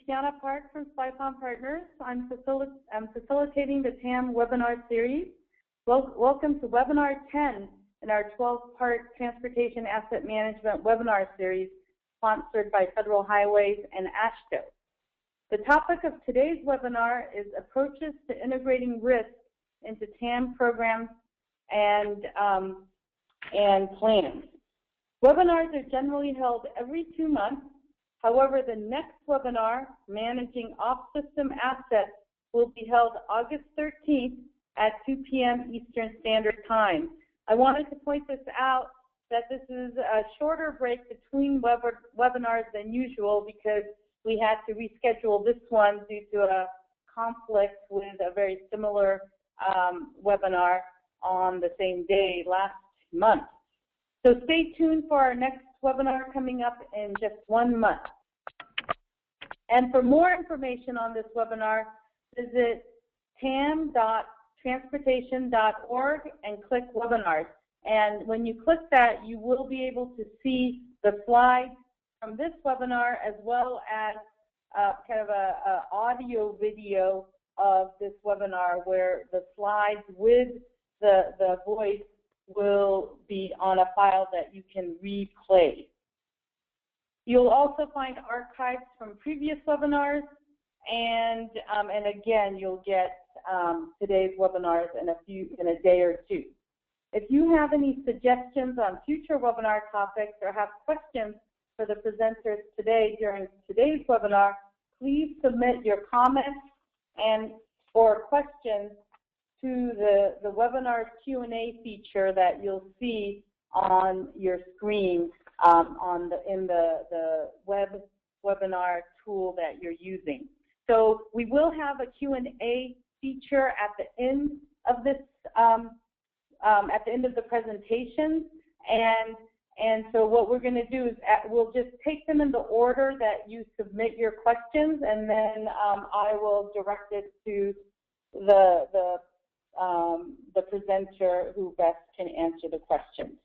Tiana Park from TAM Partners. I'm facilitating the TAM webinar series. Welcome to webinar 10 in our 12-part Transportation Asset Management webinar series sponsored by Federal Highways and AASHTO. The topic of today's webinar is approaches to integrating risk into TAM programs and plans. Webinars are generally held every 2 months. However, the next webinar, Managing Off-System Assets, will be held August 13th at 2 p.m. Eastern Standard Time. I wanted to point this out that this is a shorter break between webinars than usual because we had to reschedule this one due to a conflict with a very similar webinar on the same day last month. So stay tuned for our next webinar coming up in just 1 month. And for more information on this webinar, visit tam.transportation.org and click webinars. And when you click that, you will be able to see the slides from this webinar as well as kind of a audio video of this webinar where the slides with the voice will be on a file that you can replay. You'll also find archives from previous webinars, and again, you'll get today's webinars in a day or two. If you have any suggestions on future webinar topics or have questions for the presenters today during today's webinar, please submit your comments or questions to the webinar Q&A feature that you'll see on your screen in the webinar tool that you're using. So we will have a Q&A feature at the end of this at the end of the presentation, and so what we're going to do is we'll just take them in the order that you submit your questions, and then I will direct it to the presenter who best can answer the questions.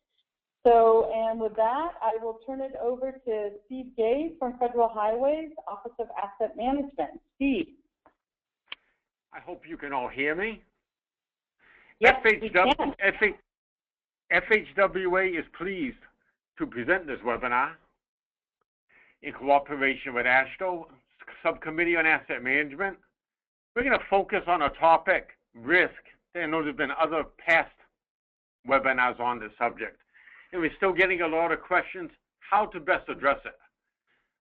So, and with that, I will turn it over to Steve Gay from Federal Highways, Office of Asset Management. Steve. I hope you can all hear me. Yes, we can. FHWA is pleased to present this webinar in cooperation with AASHTO, Subcommittee on Asset Management. We're going to focus on a topic, risk. I know there's been other past webinars on this subject, and we're still getting a lot of questions how to best address it.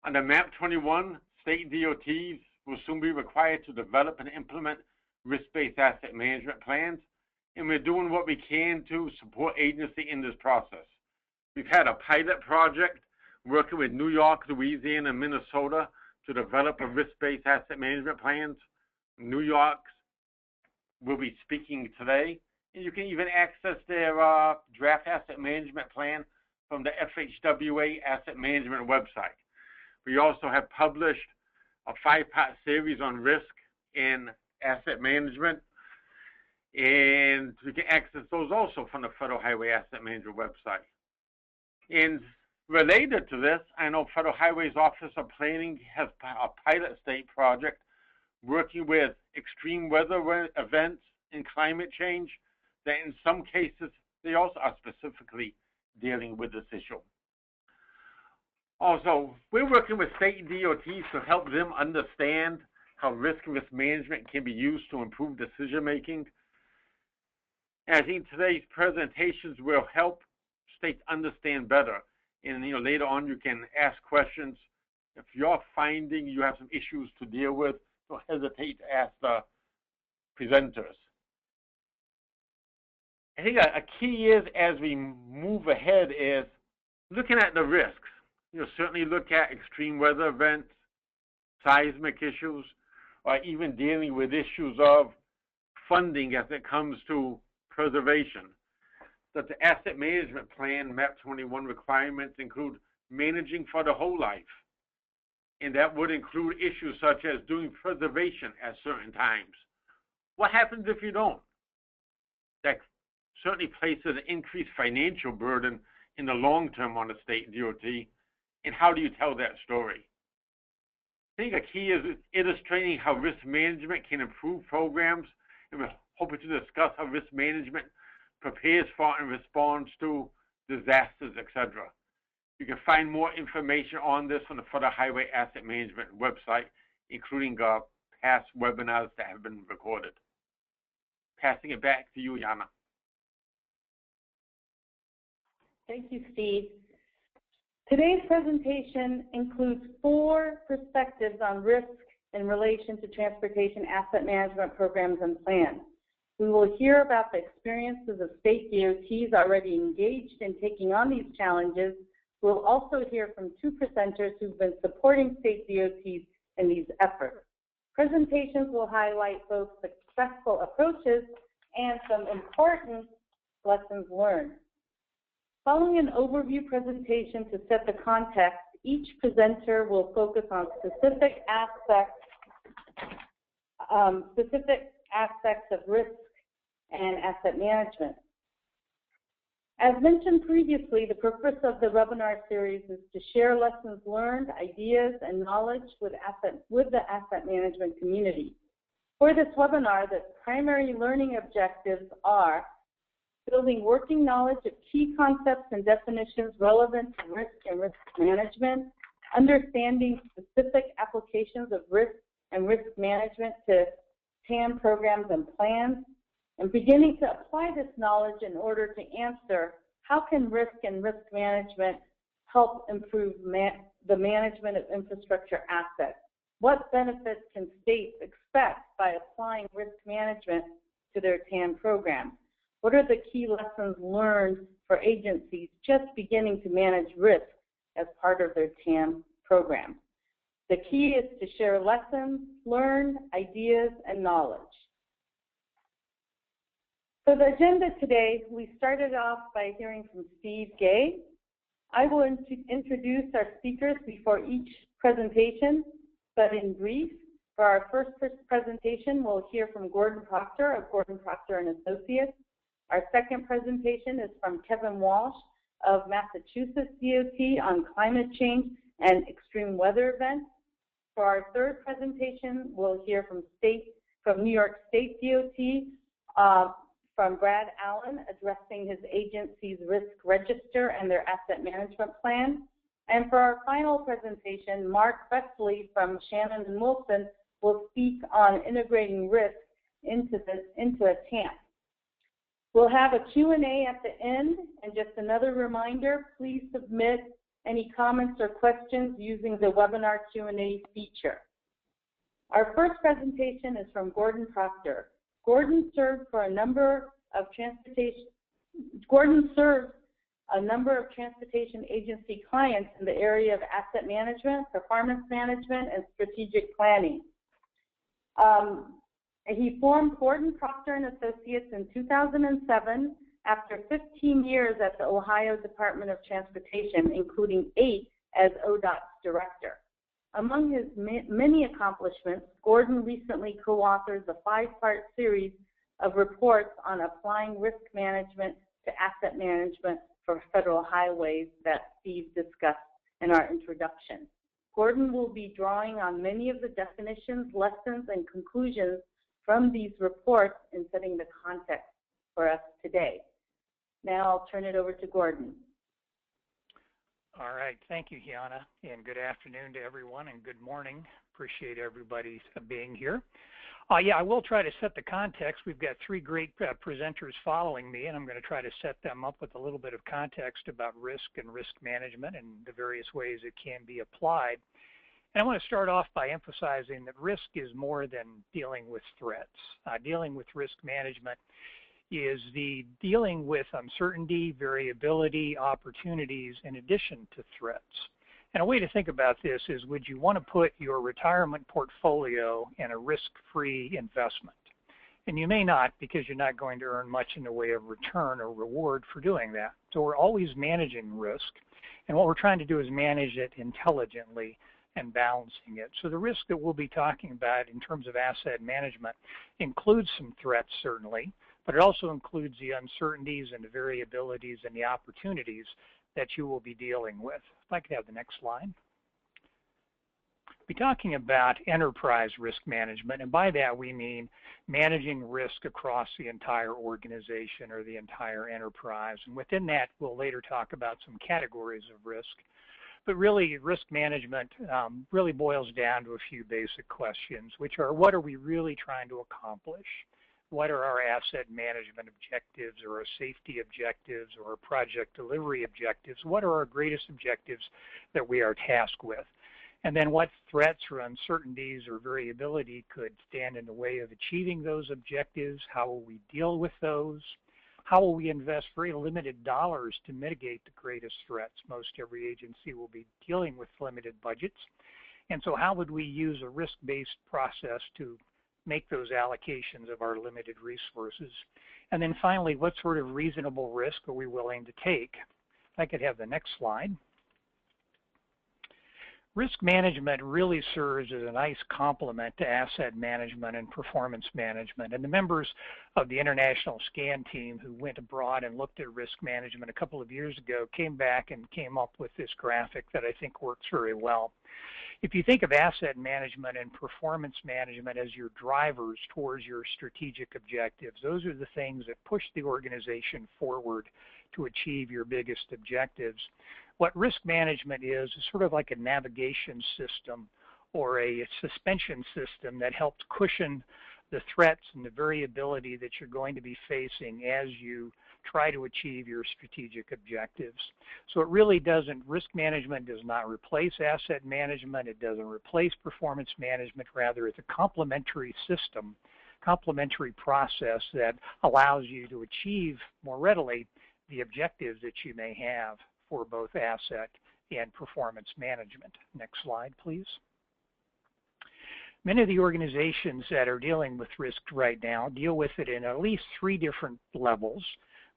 Under MAP 21, state DOTs will soon be required to develop and implement risk-based asset management plans, and we're doing what we can to support agency in this process. We've had a pilot project working with New York, Louisiana, and Minnesota to develop a risk-based asset management plans. New York's will be speaking today, and you can even access their draft asset management plan from the FHWA Asset Management website. We also have published a 5-part series on risk in asset management, and you can access those also from the Federal Highway Asset Management website. And related to this, I know Federal Highways Office of Planning has a pilot state project working with extreme weather events and climate change that in some cases they also are specifically dealing with this issue. Also, we're working with state DOTs to help them understand how risk management can be used to improve decision making. And I think today's presentations will help states understand better. And later on you can ask questions. If you're finding you have some issues to deal with, don't hesitate to ask the presenters. I think a key is, as we move ahead, is looking at the risks. Certainly look at extreme weather events, seismic issues, or even dealing with issues of funding as it comes to preservation. That the asset management plan, MAP 21 requirements include managing for the whole life. And that would include issues such as doing preservation at certain times. What happens if you don't? That certainly places an increased financial burden in the long term on the state DOT. And how do you tell that story? I think a key is illustrating how risk management can improve programs, and we're hoping to discuss how risk management prepares for and responds to disasters, etc. You can find more information on this on the Federal Highway Asset Management website, including past webinars that have been recorded. Passing it back to you, Jana. Thank you, Steve. Today's presentation includes 4 perspectives on risk in relation to transportation asset management programs and plans. We will hear about the experiences of state DOTs already engaged in taking on these challenges. We'll also hear from 2 presenters who've been supporting state DOTs in these efforts. Presentations will highlight both successful approaches and some important lessons learned. Following an overview presentation to set the context, each presenter will focus on specific aspects of risk and asset management. As mentioned previously, the purpose of the webinar series is to share lessons learned, ideas, and knowledge with the asset management community. For this webinar, the primary learning objectives are building working knowledge of key concepts and definitions relevant to risk and risk management, understanding specific applications of risk and risk management to TAM programs and plans, and beginning to apply this knowledge in order to answer how can risk and risk management help improve the management of infrastructure assets? What benefits can states expect by applying risk management to their TAM programs? What are the key lessons learned for agencies just beginning to manage risk as part of their TAM program? The key is to share lessons learned, ideas, and knowledge. For the agenda today, we started off by hearing from Steve Gay. I will introduce our speakers before each presentation, but in brief, for our first presentation, we'll hear from Gordon Proctor of Gordon Proctor and Associates. Our second presentation is from Kevin Walsh of Massachusetts DOT on climate change and extreme weather events. For our third presentation, we'll hear from New York State DOT, from Brad Allen addressing his agency's risk register and their asset management plan. And for our final presentation, Mark Wesley from Shannon and Wilson will speak on integrating risk into a TAMP. We'll have a Q&A at the end, and just another reminder, please submit any comments or questions using the webinar Q&A feature. Our first presentation is from Gordon Proctor. Gordon serves a number of transportation agency clients in the area of asset management, performance management, and strategic planning. He formed Gordon Proctor and Associates in 2007 after 15 years at the Ohio Department of Transportation, including 8 as ODOT's director. Among his many accomplishments, Gordon recently co-authored the 5-part series of reports on applying risk management to asset management for federal highways that Steve discussed in our introduction. Gordon will be drawing on many of the definitions, lessons, and conclusions from these reports in setting the context for us today. Now I'll turn it over to Gordon. All right, thank you, Jana, and good afternoon to everyone, and good morning. Appreciate everybody being here. Yeah, I will try to set the context. We've got 3 great presenters following me, and I'm going to try to set them up with a little bit of context about risk and risk management and the various ways it can be applied. And I want to start off by emphasizing that risk is more than dealing with threats. Dealing with risk management is the dealing with uncertainty, variability, opportunities in addition to threats. And a way to think about this is, would you want to put your retirement portfolio in a risk-free investment? And you may not, because you're not going to earn much in the way of return or reward for doing that. So we're always managing risk, and what we're trying to do is manage it intelligently and balancing it. So the risk that we'll be talking about in terms of asset management includes some threats, certainly, but it also includes the uncertainties and the variabilities and the opportunities that you will be dealing with. If I could have the next slide. be talking about enterprise risk management, and by that we mean managing risk across the entire organization or the entire enterprise. And within that, we'll later talk about some categories of risk. But really, risk management really boils down to a few basic questions, which are, what are we really trying to accomplish? What are our asset management objectives or our safety objectives or our project delivery objectives? What are our greatest objectives that we are tasked with? And then what threats or uncertainties or variability could stand in the way of achieving those objectives? How will we deal with those? How will we invest very limited dollars to mitigate the greatest threats? Most every agency will be dealing with limited budgets. And so how would we use a risk-based process to make those allocations of our limited resources? And then finally, what sort of reasonable risk are we willing to take? If I could have the next slide. Risk management really serves as a nice complement to asset management and performance management. And the members of the international SCAN team who went abroad and looked at risk management a couple of years ago came back and came up with this graphic that I think works very well. If you think of asset management and performance management as your drivers towards your strategic objectives, those are the things that push the organization forward to achieve your biggest objectives. What risk management is sort of like a navigation system or a suspension system that helps cushion the threats and the variability that you're going to be facing as you try to achieve your strategic objectives. So it really doesn't, risk management does not replace asset management, it doesn't replace performance management, rather it's a complementary system, complementary process that allows you to achieve more readily the objectives that you may have for both asset and performance management. Next slide, please. Many of the organizations that are dealing with risk right now deal with it in at least 3 different levels.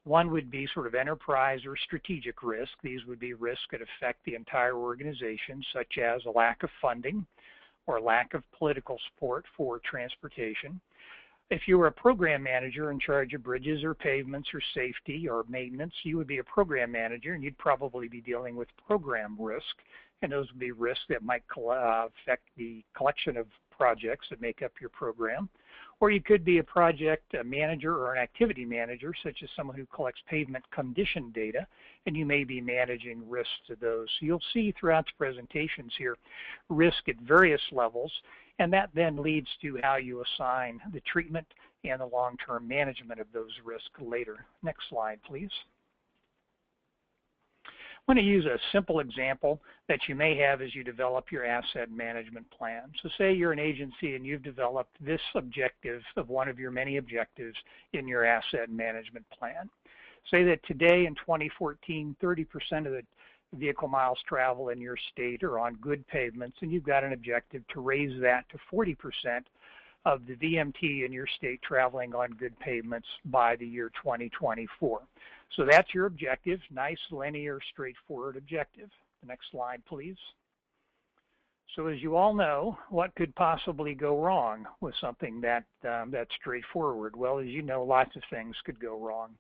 One would be sort of enterprise or strategic risk. These would be risks that affect the entire organization, such as a lack of funding or lack of political support for transportation. If you were a program manager in charge of bridges or pavements or safety or maintenance, you would be a program manager and you'd probably be dealing with program risk. And those would be risks that might affect the collection of projects that make up your program. Or you could be a project manager or an activity manager, such as someone who collects pavement condition data, and you may be managing risks to those. So you'll see throughout the presentations here risk at various levels, and that then leads to how you assign the treatment and the long-term management of those risks later. Next slide, please. I want to use a simple example that you may have as you develop your asset management plan. So say you're an agency and you've developed this objective of one of your many objectives in your asset management plan. Say that today in 2014, 30% of the vehicle miles traveled in your state are on good pavements, and you've got an objective to raise that to 40% of the VMT in your state traveling on good pavements by the year 2024. So that's your objective, nice, linear, straightforward objective. The next slide, please. So as you all know, what could possibly go wrong with something that's straightforward? Well, as you know, lots of things could go wrong.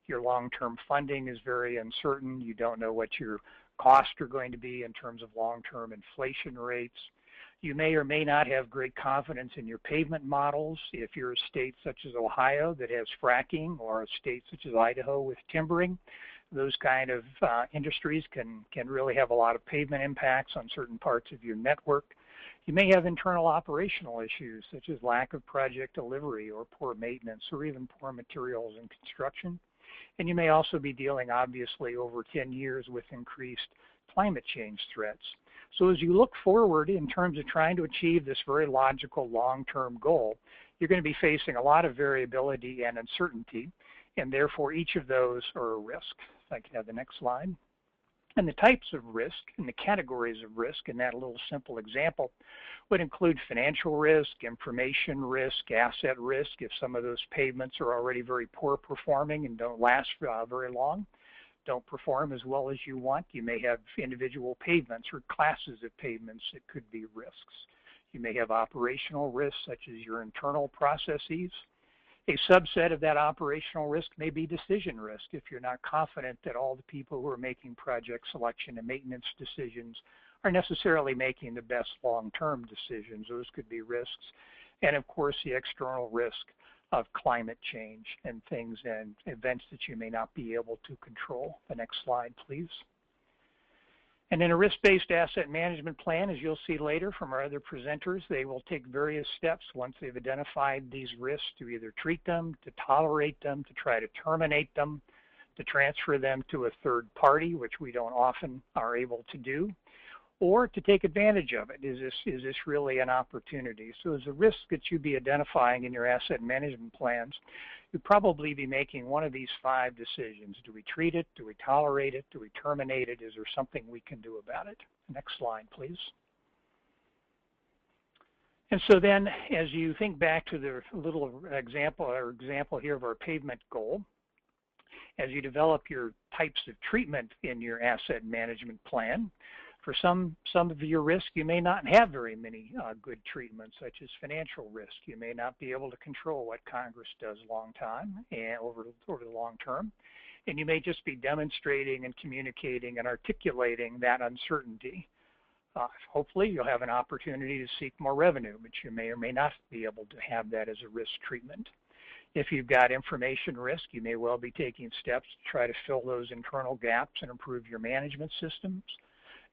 Your long-term funding is very uncertain. You don't know what your costs are going to be in terms of long-term inflation rates. You may or may not have great confidence in your pavement models. If you're a state such as Ohio that has fracking, or a state such as Idaho with timbering, those kind of industries can really have a lot of pavement impacts on certain parts of your network. You may have internal operational issues such as lack of project delivery or poor maintenance or even poor materials and construction. And you may also be dealing, obviously, over 10 years with increased climate change threats. So as you look forward in terms of trying to achieve this very logical long-term goal, you're going to be facing a lot of variability and uncertainty, and therefore each of those are a risk. If I can have the next slide. And the types of risk and the categories of risk in that little simple example would include financial risk, information risk, asset risk, if some of those pavements are already very poor performing and don't last very long, don't perform as well as you want. You may have individual pavements or classes of pavements that could be risks. You may have operational risks such as your internal processes. A subset of that operational risk may be decision risk if you're not confident that all the people who are making project selection and maintenance decisions are necessarily making the best long-term decisions. Those could be risks. And of course, the external risk of climate change and things and events that you may not be able to control. The next slide, please. And in a risk-based asset management plan, as you'll see later from our other presenters, they will take various steps once they've identified these risks to either treat them, to tolerate them, to try to terminate them, to transfer them to a third party, which we don't often are able to do, or to take advantage of it. Is this really an opportunity? So as a risk that you'd be identifying in your asset management plans, you'd probably be making one of these 5 decisions. Do we treat it? Do we tolerate it? Do we terminate it? Is there something we can do about it? Next slide, please. And so then, as you think back to the little example here of our pavement goal, as you develop your types of treatment in your asset management plan, for some of your risk, you may not have very many good treatments, such as financial risk. You may not be able to control what Congress does long time and over the long term. And you may just be demonstrating and communicating and articulating that uncertainty. Hopefully, you'll have an opportunity to seek more revenue, but you may or may not be able to have that as a risk treatment. If you've got information risk, you may well be taking steps to try to fill those internal gaps and improve your management systems.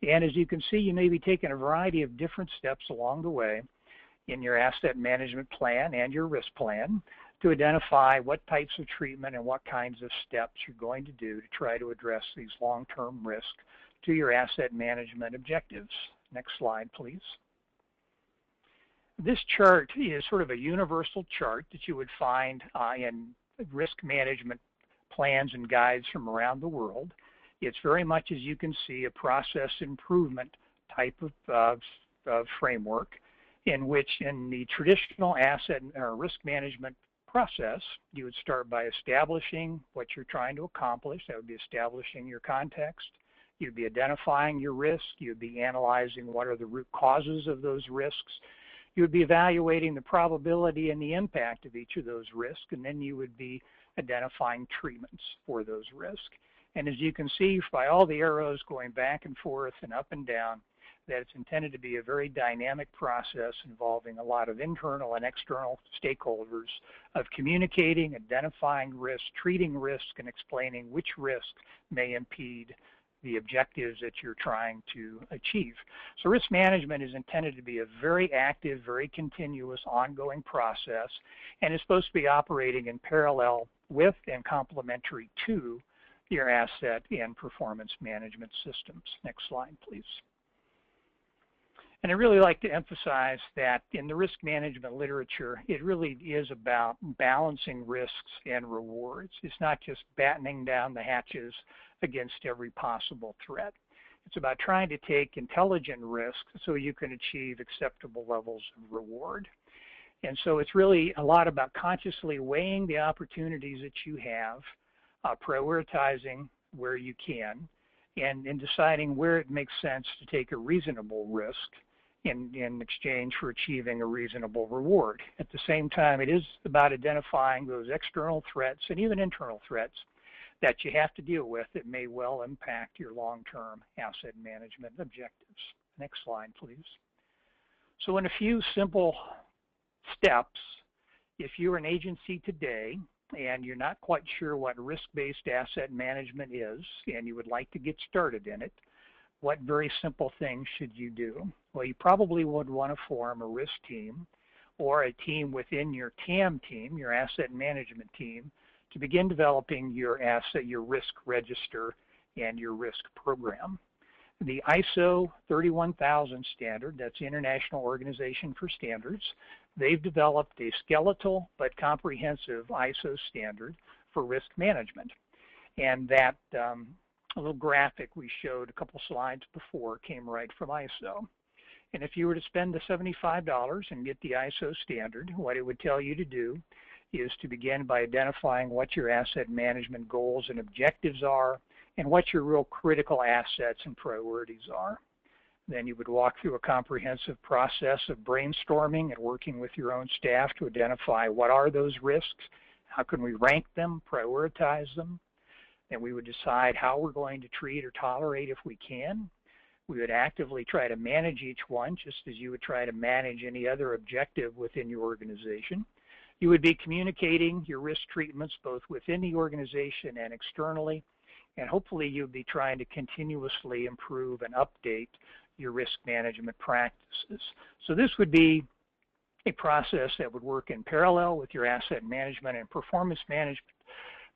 And as you can see, you may be taking a variety of different steps along the way in your asset management plan and your risk plan to identify what types of treatment and what kinds of steps you're going to do to try to address these long-term risks to your asset management objectives. Next slide, please. This chart is sort of a universal chart that you would find in risk management plans and guides from around the world. It's very much, as you can see, a process improvement type of framework in which in the traditional asset or risk management process, you would start by establishing what you're trying to accomplish. That would be establishing your context. You'd be identifying your risk. You'd be analyzing what are the root causes of those risks. You would be evaluating the probability and the impact of each of those risks, and then you would be identifying treatments for those risks. And as you can see by all the arrows going back and forth and up and down, that it's intended to be a very dynamic process involving a lot of internal and external stakeholders of communicating, identifying risk, treating risk, and explaining which risk may impede the objectives that you're trying to achieve. So risk management is intended to be a very active, very continuous, ongoing process, and is supposed to be operating in parallel with and complementary to your asset and performance management systems. Next slide, please. And I really like to emphasize that in the risk management literature, it really is about balancing risks and rewards. It's not just battening down the hatches against every possible threat. It's about trying to take intelligent risks so you can achieve acceptable levels of reward. And so it's really a lot about consciously weighing the opportunities that you have, prioritizing where you can, and deciding where it makes sense to take a reasonable risk in exchange for achieving a reasonable reward. At the same time, it is about identifying those external threats and even internal threats that you have to deal with that may well impact your long-term asset management objectives. Next slide, please. So in a few simple steps, if you're an agency today and you're not quite sure what risk-based asset management is and you would like to get started in it, what very simple things should you do? Well, you probably would want to form a risk team or a team within your TAM team, your asset management team, to begin developing your risk register and your risk program. The ISO 31000 standard, that's the International Organization for Standards, they've developed a skeletal but comprehensive ISO standard for risk management. And that a little graphic we showed a couple slides before came right from ISO. And if you were to spend the $75 and get the ISO standard, what it would tell you to do is to begin by identifying what your asset management goals and objectives are and what your real critical assets and priorities are. Then you would walk through a comprehensive process of brainstorming and working with your own staff to identify what are those risks, how can we rank them, prioritize them. Then we would decide how we're going to treat or tolerate if we can. We would actively try to manage each one, just as you would try to manage any other objective within your organization. You would be communicating your risk treatments both within the organization and externally, and hopefully you'll be trying to continuously improve and update your risk management practices. So this would be a process that would work in parallel with your asset management and performance management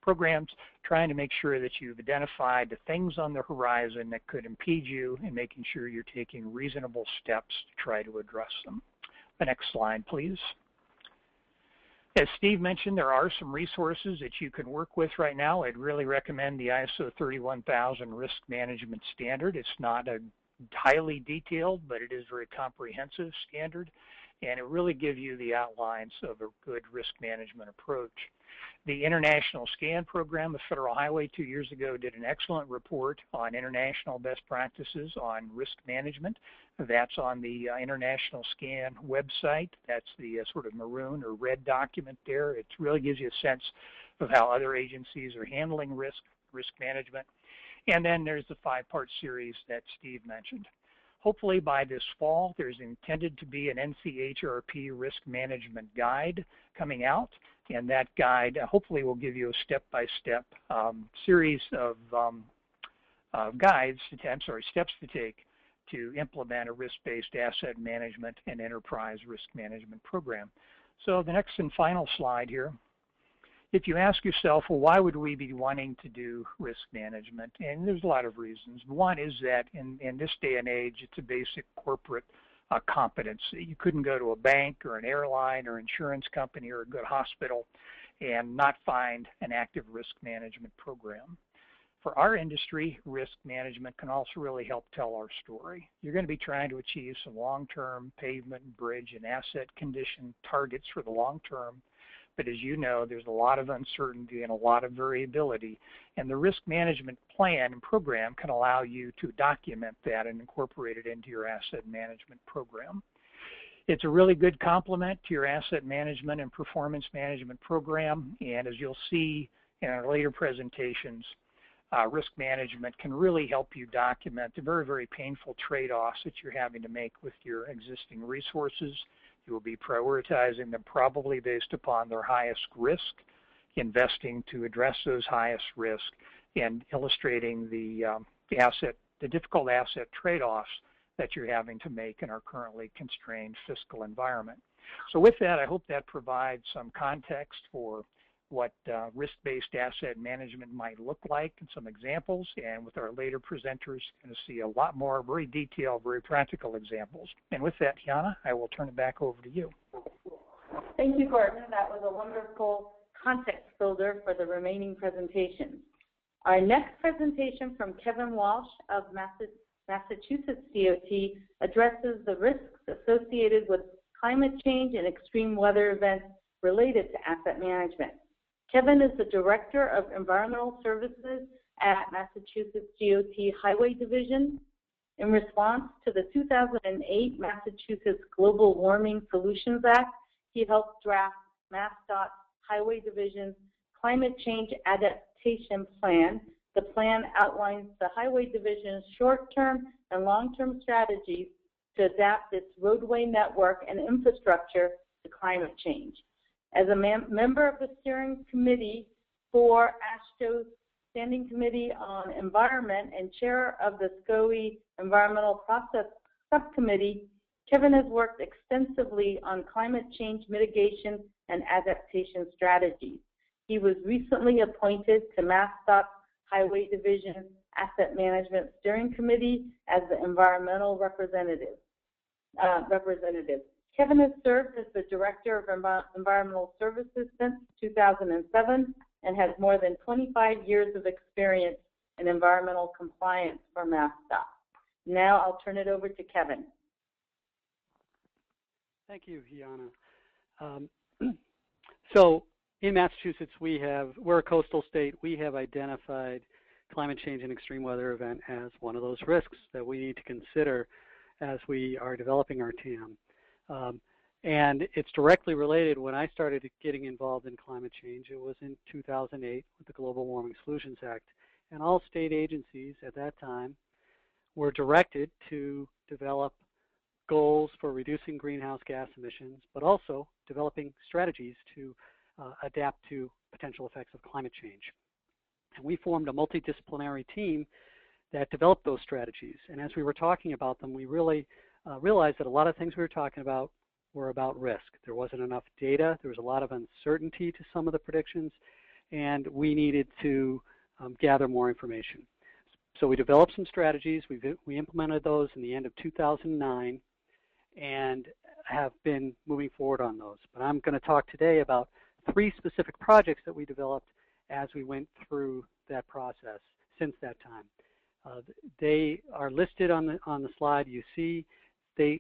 programs, trying to make sure that you've identified the things on the horizon that could impede you and making sure you're taking reasonable steps to try to address them. The next slide, please. As Steve mentioned, there are some resources that you can work with right now. I'd really recommend the ISO 31000 Risk Management Standard. It's not a highly detailed, but it is a very comprehensive standard, and it really gives you the outlines of a good risk management approach. The International Scan Program of Federal Highway 2 years ago did an excellent report on international best practices on risk management. That's on the International Scan website. That's the sort of maroon or red document there. It really gives you a sense of how other agencies are handling risk management. And then there's the 5-part series that Steve mentioned. Hopefully by this fall, there's intended to be an NCHRP risk management guide coming out, and that guide hopefully will give you a step-by-step series of steps to take to implement a risk-based asset management and enterprise risk management program. So the next and final slide here. If you ask yourself, well, why would we be wanting to do risk management? And there's a lot of reasons. One is that in this day and age, it's a basic corporate competency. You couldn't go to a bank or an airline or insurance company or a good hospital and not find an active risk management program. For our industry, risk management can also really help tell our story. You're going to be trying to achieve some long-term pavement, bridge, and asset condition targets for the long term. But as you know, there's a lot of uncertainty and a lot of variability, and the risk management plan and program can allow you to document that and incorporate it into your asset management program. It's a really good complement to your asset management and performance management program, and as you'll see in our later presentations, risk management can really help you document the very, very painful trade-offs that you're having to make with your existing resources. You will be prioritizing them probably based upon their highest risk, investing to address those highest risks, and illustrating the difficult asset trade-offs that you're having to make in our currently constrained fiscal environment. So with that, I hope that provides some context for what risk-based asset management might look like and some examples. And with our later presenters, you're going to see a lot more very detailed, very practical examples. And with that, Hiana, I will turn it back over to you. Thank you, Gordon. That was a wonderful context builder for the remaining presentations. Our next presentation from Kevin Walsh of Massachusetts DOT addresses the risks associated with climate change and extreme weather events related to asset management. Kevin is the Director of Environmental Services at Massachusetts DOT Highway Division. In response to the 2008 Massachusetts Global Warming Solutions Act, he helped draft MassDOT's Highway Division's Climate Change Adaptation Plan. The plan outlines the Highway Division's short-term and long-term strategies to adapt its roadway network and infrastructure to climate change. As a member of the steering committee for AASHTO's Standing Committee on Environment and chair of the SCOE Environmental Process Subcommittee, Kevin has worked extensively on climate change mitigation and adaptation strategies. He was recently appointed to MassDOT's Highway Division Asset Management Steering Committee as the environmental representative. Kevin has served as the Director of Environmental Services since 2007 and has more than 25 years of experience in environmental compliance for MassDOT. Now I'll turn it over to Kevin. Thank you, Hiana. So in Massachusetts, we're a coastal state. We have identified climate change and extreme weather event as one of those risks that we need to consider as we are developing our TAM. And it's directly related. When I started getting involved in climate change, it was in 2008 with the Global Warming Solutions Act. And all state agencies at that time were directed to develop goals for reducing greenhouse gas emissions, but also developing strategies to adapt to potential effects of climate change. And we formed a multidisciplinary team that developed those strategies. And as we were talking about them, we really realized that a lot of things we were talking about were about risk. There wasn't enough data. There was a lot of uncertainty to some of the predictions, and we needed to gather more information. So we developed some strategies. We implemented those in the end of 2009 and have been moving forward on those. But I'm going to talk today about 3 specific projects that we developed as we went through that process since that time. They are listed on the slide. You see the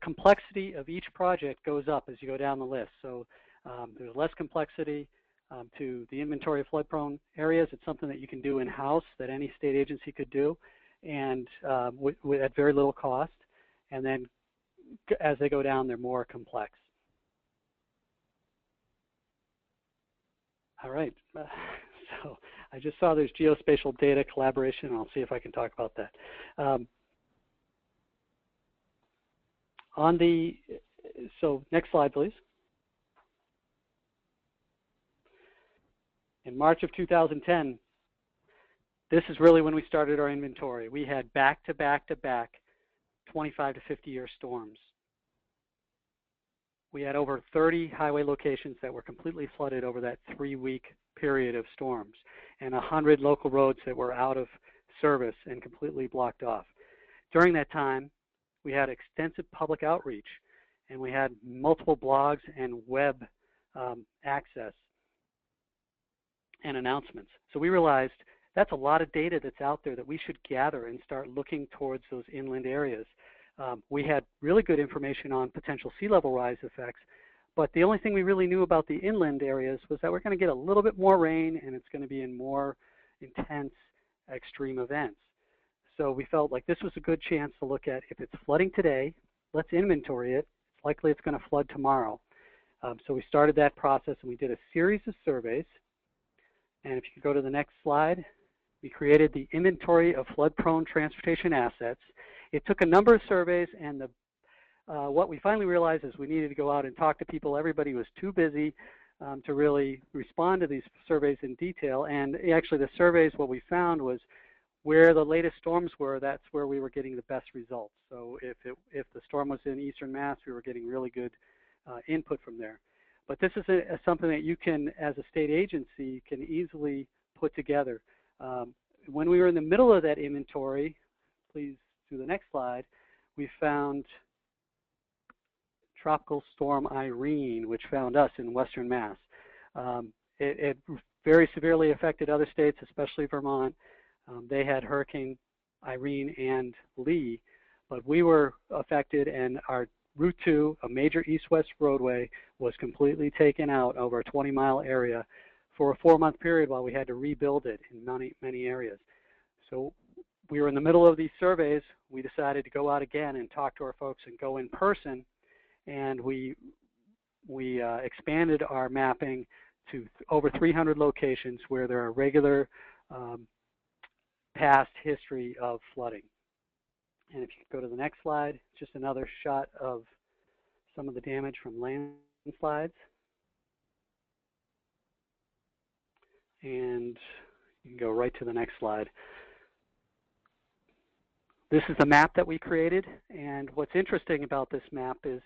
complexity of each project goes up as you go down the list. So there's less complexity to the inventory of flood-prone areas. It's something that you can do in-house that any state agency could do, and at very little cost. And then as they go down, they're more complex. All right. So I just saw there's geospatial data collaboration, and I'll see if I can talk about that. So next slide, please. In March of 2010, this is really when we started our inventory. We had back-to-back 25 to 50-year storms. We had over 30 highway locations that were completely flooded over that 3-week period of storms, and 100 local roads that were out of service and completely blocked off. During that time, we had extensive public outreach, and we had multiple blogs and web access and announcements. So we realized that's a lot of data that's out there that we should gather and start looking towards those inland areas. We had really good information on potential sea level rise effects, but the only thing we really knew about the inland areas was that we're going to get a little bit more rain, and it's going to be in more intense extreme events. So we felt like this was a good chance to look at, if it's flooding today, let's inventory it. It's likely it's going to flood tomorrow. So we started that process, and we did a series of surveys. And if you could go to the next slide, we created the Inventory of Flood-Prone Transportation Assets. It took a number of surveys, and what we finally realized is we needed to go out and talk to people. Everybody was too busy to really respond to these surveys in detail. And actually the surveys, what we found was where the latest storms were, that's where we were getting the best results. So if the storm was in Eastern Mass, we were getting really good input from there. But this is something that you can, as a state agency, can easily put together. When we were in the middle of that inventory, please do the next slide, we found Tropical Storm Irene, which found us in Western Mass. It very severely affected other states, especially Vermont. They had Hurricane Irene and Lee, but we were affected, and our Route 2, a major east-west roadway, was completely taken out over a 20-mile area for a 4-month period while we had to rebuild it in many areas. So we were in the middle of these surveys. We decided to go out again and talk to our folks and go in person, and we expanded our mapping to over 300 locations where there are regular past history of flooding. And if you could go to the next slide, just another shot of some of the damage from landslides. And you can go right to the next slide. This is the map that we created, and what's interesting about this map is,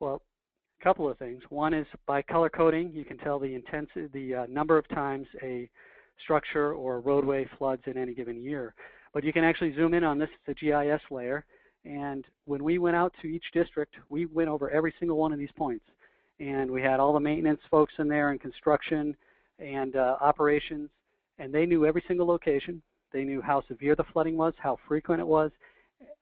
well, a couple of things. One is by color coding, you can tell the intensity, the number of times a structure or roadway floods in any given year. But you can actually zoom in on this, the GIS layer, and when we went out to each district, we went over every single one of these points. And we had all the maintenance folks in there and construction and operations, and they knew every single location. They knew how severe the flooding was, how frequent it was,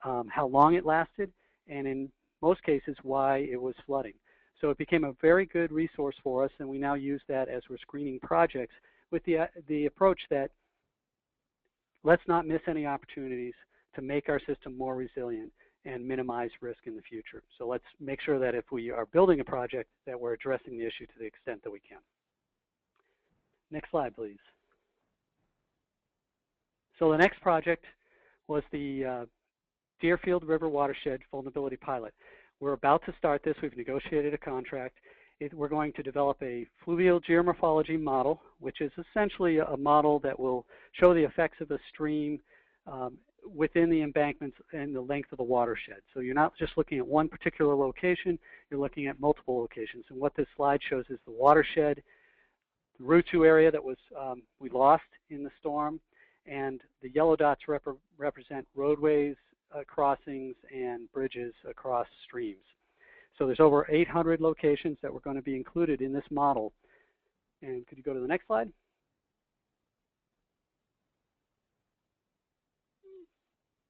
how long it lasted, and in most cases, why it was flooding. So it became a very good resource for us, and we now use that as we're screening projects with the approach that let's not miss any opportunities to make our system more resilient and minimize risk in the future. So let's make sure that if we are building a project that we're addressing the issue to the extent that we can. Next slide, please. So the next project was the Deerfield River Watershed Vulnerability Pilot. We're about to start this. We've negotiated a contract. We're going to develop a fluvial geomorphology model, which is essentially a model that will show the effects of a stream within the embankments and the length of the watershed. So you're not just looking at one particular location, you're looking at multiple locations. And what this slide shows is the watershed, the Route 2 area that was we lost in the storm, and the yellow dots represent roadways, crossings, and bridges across streams. So there's over 800 locations that were going to be included in this model. And could you go to the next slide?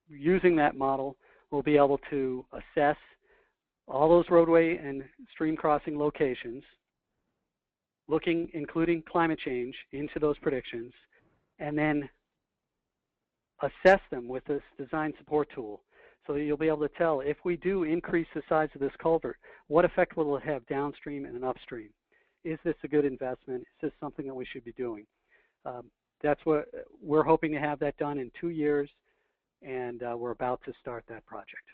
Using that model, we'll be able to assess all those roadway and stream crossing locations, including climate change, into those predictions, and then assess them with this design support tool. So that you'll be able to tell, if we do increase the size of this culvert, what effect will it have downstream and upstream? Is this a good investment? Is this something that we should be doing? That's what we're hoping to have that done in 2 years, and we're about to start that project.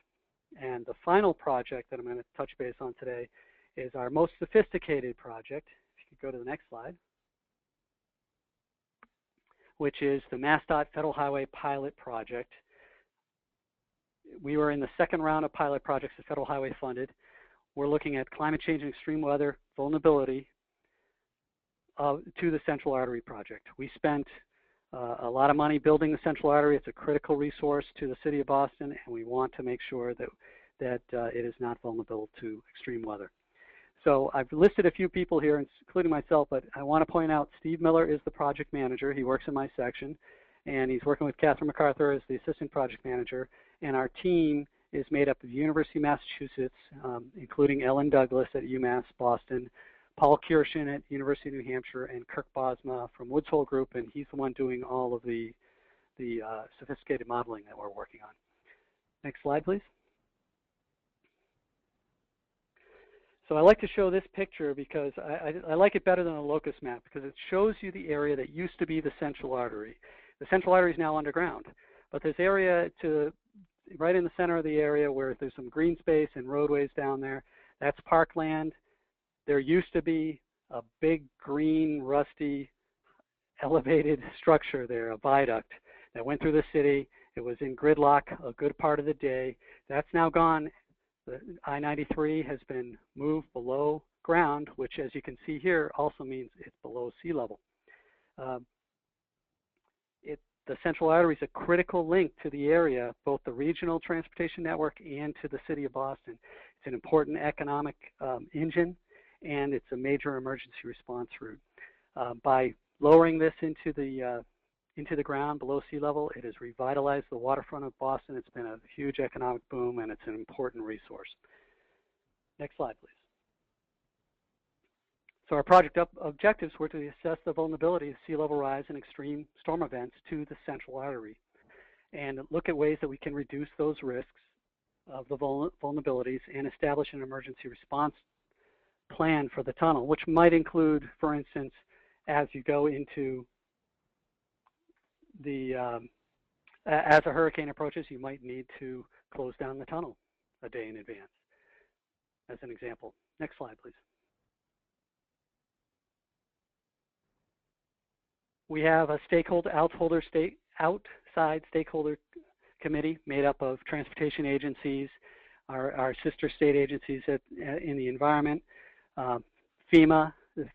And the final project that I'm going to touch base on today is our most sophisticated project. If you could go to the next slide, which is the MassDOT Federal Highway Pilot Project. We were in the second round of pilot projects that Federal Highway funded. We're looking at climate change and extreme weather vulnerability to the Central Artery project. We spent a lot of money building the Central Artery. It's a critical resource to the city of Boston, and we want to make sure that it is not vulnerable to extreme weather. So I've listed a few people here, including myself, but I want to point out Steve Miller is the project manager. He works in my section, and he's working with Catherine MacArthur as the assistant project manager. And our team is made up of University of Massachusetts, including Ellen Douglas at UMass Boston, Paul Kirshen at University of New Hampshire, and Kirk Bosma from Woods Hole Group, and he's the one doing all of the sophisticated modeling that we're working on. Next slide, please. So I like to show this picture because I like it better than a locust map, because it shows you the area that used to be the Central Artery. The Central Artery is now underground, but this area right in the center of the area where there's some green space and roadways down there, that's parkland. There used to be a big green, rusty, elevated structure there, a viaduct that went through the city. It was in gridlock a good part of the day. That's now gone. The I-93 has been moved below ground, which, as you can see here, also means it's below sea level. The Central Artery is a critical link to the area, both the regional transportation network and to the city of Boston. It's an important economic engine, and it's a major emergency response route. By lowering this into the ground below sea level, it has revitalized the waterfront of Boston. It's been a huge economic boom, and it's an important resource. Next slide, please. So our project objectives were to assess the vulnerability of sea level rise and extreme storm events to the Central Artery, and look at ways that we can reduce those risks of the vulnerabilities and establish an emergency response plan for the tunnel, which might include, for instance, as you go into as a hurricane approaches, you might need to close down the tunnel a day in advance, as an example. Next slide, please. We have a outside stakeholder committee made up of transportation agencies, our sister state agencies in the environment, FEMA, the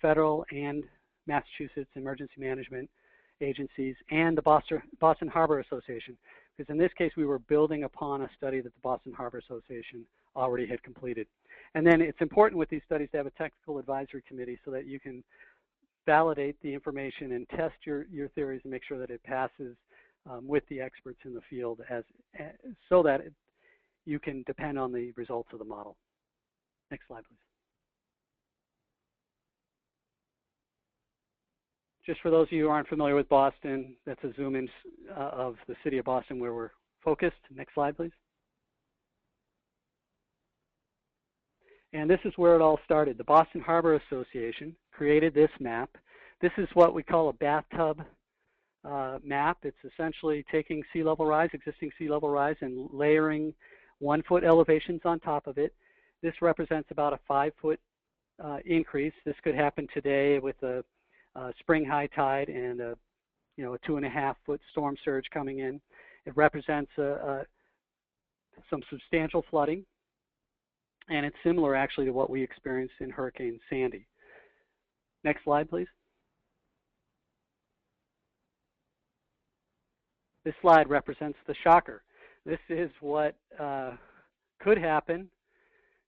federal and Massachusetts emergency management agencies, and the Boston Harbor Association. Because in this case, we were building upon a study that the Boston Harbor Association already had completed. And then it's important with these studies to have a technical advisory committee so that you can validate the information and test your theories and make sure that it passes with the experts in the field so that you can depend on the results of the model. Next slide, please. Just for those of you who aren't familiar with Boston, that's a zoom in of the city of Boston where we're focused. Next slide, please. And this is where it all started. The Boston Harbor Association created this map. This is what we call a bathtub map. It's essentially taking sea level rise, existing sea level rise, and layering 1 foot elevations on top of it. This represents about a 5 foot increase. This could happen today with a spring high tide and a 2.5 foot storm surge coming in. It represents some substantial flooding, and it's similar actually to what we experienced in Hurricane Sandy. Next slide, please. This slide represents the shocker. This is what could happen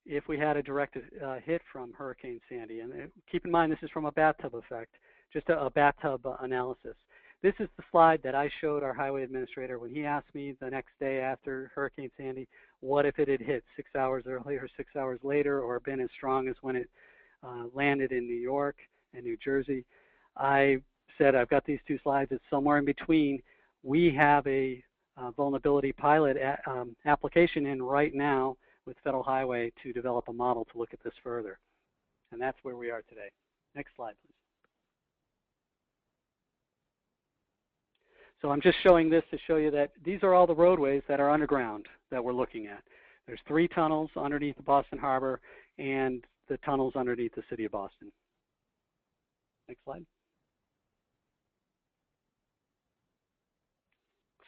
if we had a direct hit from Hurricane Sandy. And keep in mind, this is from a bathtub effect, just a bathtub analysis. This is the slide that I showed our highway administrator when he asked me the next day after Hurricane Sandy, what if it had hit 6 hours earlier, 6 hours later, or been as strong as when it landed in New York and New Jersey. I said, I've got these two slides. It's somewhere in between. We have a vulnerability pilot application in right now with Federal Highway to develop a model to look at this further. And that's where we are today. Next slide, please. So I'm just showing this to show you that these are all the roadways that are underground that we're looking at. There's 3 tunnels underneath the Boston Harbor and the tunnels underneath the city of Boston. Next slide.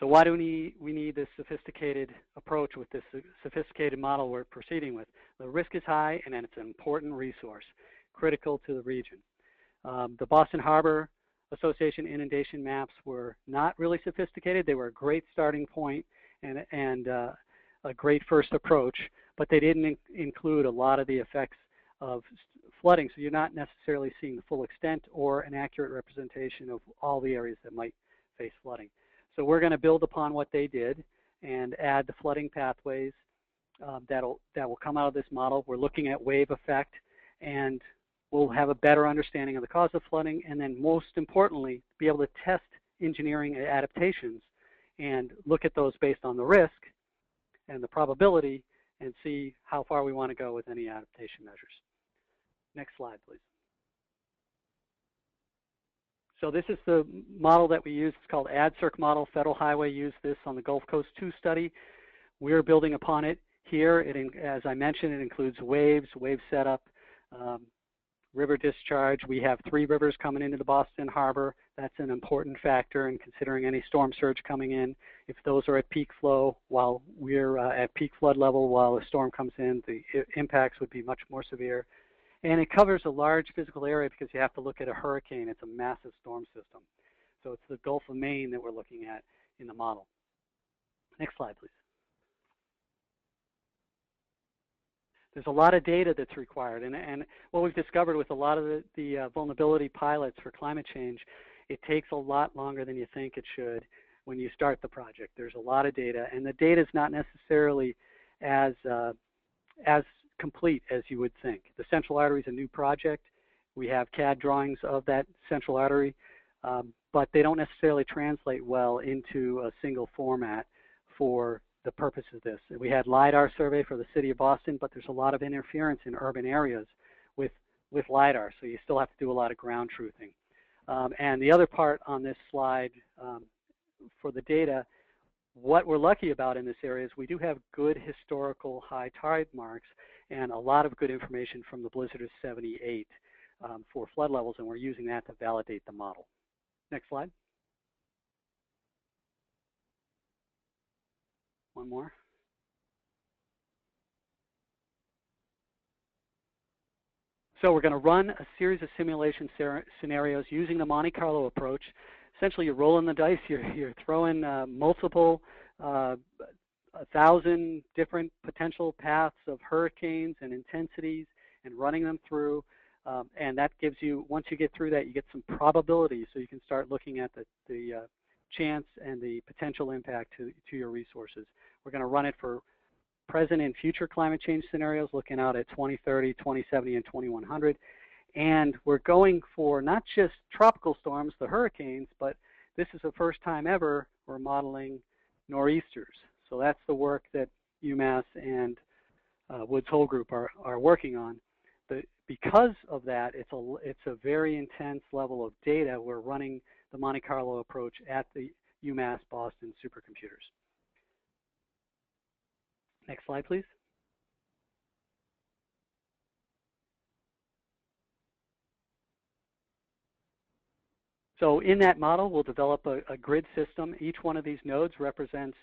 So why do we need this sophisticated approach with this sophisticated model we're proceeding with? The risk is high, and it's an important resource, critical to the region. The Boston Harbor Association inundation maps were not really sophisticated. They were a great starting point and a great first approach, but they didn't include a lot of the effects of flooding, so you're not necessarily seeing the full extent or an accurate representation of all the areas that might face flooding. So we're going to build upon what they did and add the flooding pathways that will come out of this model. We're looking at wave effect, and we'll have a better understanding of the cause of flooding, and then most importantly, be able to test engineering adaptations and look at those based on the risk and the probability and see how far we want to go with any adaptation measures. Next slide, please. So this is the model that we use. It's called ADCIRC model. Federal Highway used this on the Gulf Coast 2 study. We're building upon it here. As I mentioned, it includes waves, wave setup, river discharge. We have 3 rivers coming into the Boston Harbor. That's an important factor in considering any storm surge coming in. If those are at peak flow while we're at peak flood level while a storm comes in, the impacts would be much more severe. And it covers a large physical area because you have to look at a hurricane. It's a massive storm system. So it's the Gulf of Maine that we're looking at in the model. Next slide, please. There's a lot of data that's required. And what we've discovered with a lot of the vulnerability pilots for climate change, it takes a lot longer than you think it should when you start the project. There's a lot of data, and the data is not necessarily as complete as you would think. The central artery is a new project. We have CAD drawings of that central artery, but they don't necessarily translate well into a single format for the purpose of this. We had LIDAR survey for the city of Boston, but there's a lot of interference in urban areas with LIDAR, so you still have to do a lot of ground truthing. And the other part on this slide for the data, what we're lucky about in this area is we do have good historical high tide marks and a lot of good information from the blizzard of '78 for flood levels, and we're using that to validate the model. Next slide. One more. So we're going to run a series of simulation scenarios using the Monte Carlo approach. Essentially, you're rolling the dice. You're throwing multiple 1,000 different potential paths of hurricanes and intensities and running them through. And that gives you, once you get through that, you get some probability, so you can start looking at the chance and the potential impact to your resources. We're going to run it for present and future climate change scenarios, looking out at 2030, 2070, and 2100. And we're going for not just tropical storms, the hurricanes, but this is the first time ever we're modeling nor'easters. So that's the work that UMass and Woods Hole Group are working on. But because of that, it's a very intense level of data. We're running the Monte Carlo approach at the UMass Boston supercomputers. Next slide, please. So in that model, we'll develop a grid system. Each one of these nodes represents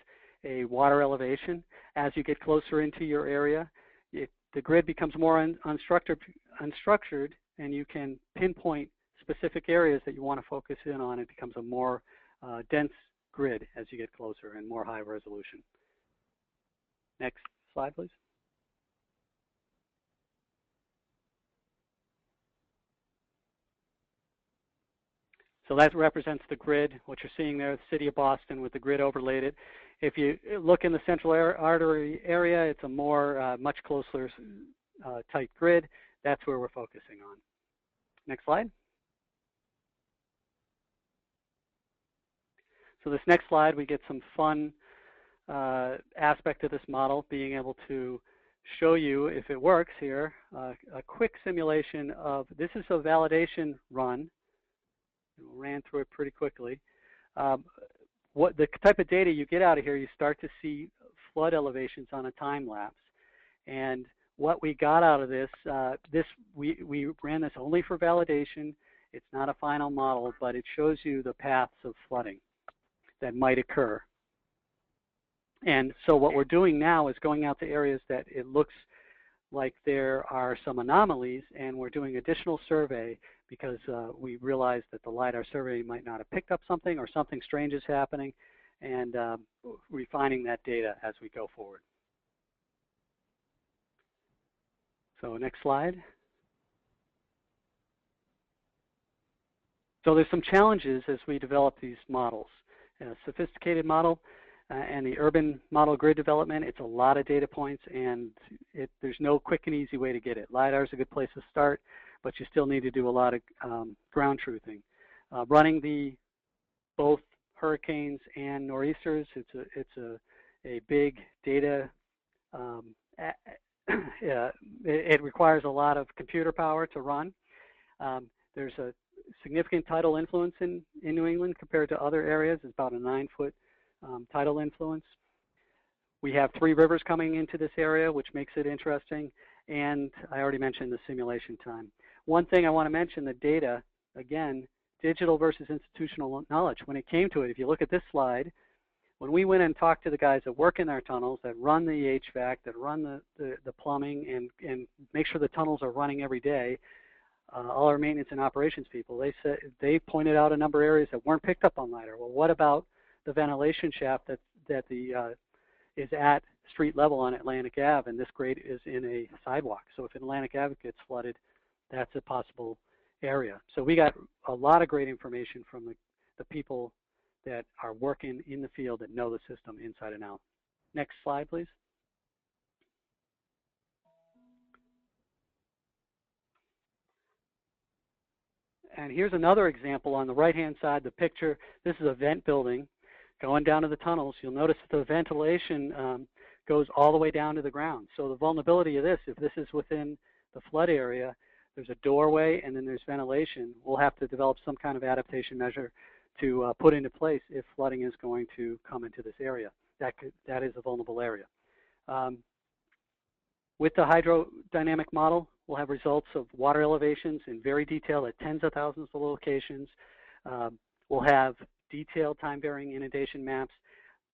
a water elevation. As you get closer into your area, the grid becomes more unstructured, and you can pinpoint specific areas that you want to focus in on. It becomes a more dense grid as you get closer and more high resolution. Next slide, please. So that represents the grid. What you're seeing there, the city of Boston with the grid overlaid it. If you look in the central artery area, it's a more, much closer tight grid. That's where we're focusing on. Next slide. So this next slide, we get some fun aspect of this model, being able to show you, if it works here, a quick simulation of, this is a validation run. Ran through it pretty quickly. What the type of data you get out of here, you start to see flood elevations on a time lapse. And what we got out of this, we ran this only for validation. It's not a final model, but it shows you the paths of flooding that might occur. And so what we're doing now is going out to areas that it looks like there are some anomalies, and we're doing additional survey because we realized that the LiDAR survey might not have picked up something, or something strange is happening, and refining that data as we go forward. So next slide. So there's some challenges as we develop these models. A sophisticated model and the urban model grid development, it's a lot of data points, and there's no quick and easy way to get it. LiDAR is a good place to start, but you still need to do a lot of ground truthing. Running both hurricanes and nor'easters, it's a big data. It requires a lot of computer power to run. There's a significant tidal influence in New England compared to other areas. It's about a 9-foot tidal influence. We have 3 rivers coming into this area, which makes it interesting. And I already mentioned the simulation time. One thing I want to mention, the data, again, digital versus institutional knowledge. When it came to it, if you look at this slide, when we went and talked to the guys that work in our tunnels, that run the HVAC, that run the plumbing, and make sure the tunnels are running every day, all our maintenance and operations people, they pointed out a number of areas that weren't picked up on LiDAR. Well, what about the ventilation shaft that is at street level on Atlantic Ave, and this grade is in a sidewalk. So if Atlantic Ave gets flooded, that's a possible area. So we got a lot of great information from the people that are working in the field that know the system inside and out. Next slide, please. And here's another example on the right-hand side, the picture. This is a vent building going down to the tunnels. You'll notice that the ventilation goes all the way down to the ground. So the vulnerability of this, if this is within the flood area, there's a doorway and then there's ventilation. We'll have to develop some kind of adaptation measure to put into place if flooding is going to come into this area. That is a vulnerable area. With the hydrodynamic model, we'll have results of water elevations in very detail at tens of thousands of locations. We'll have detailed time-varying inundation maps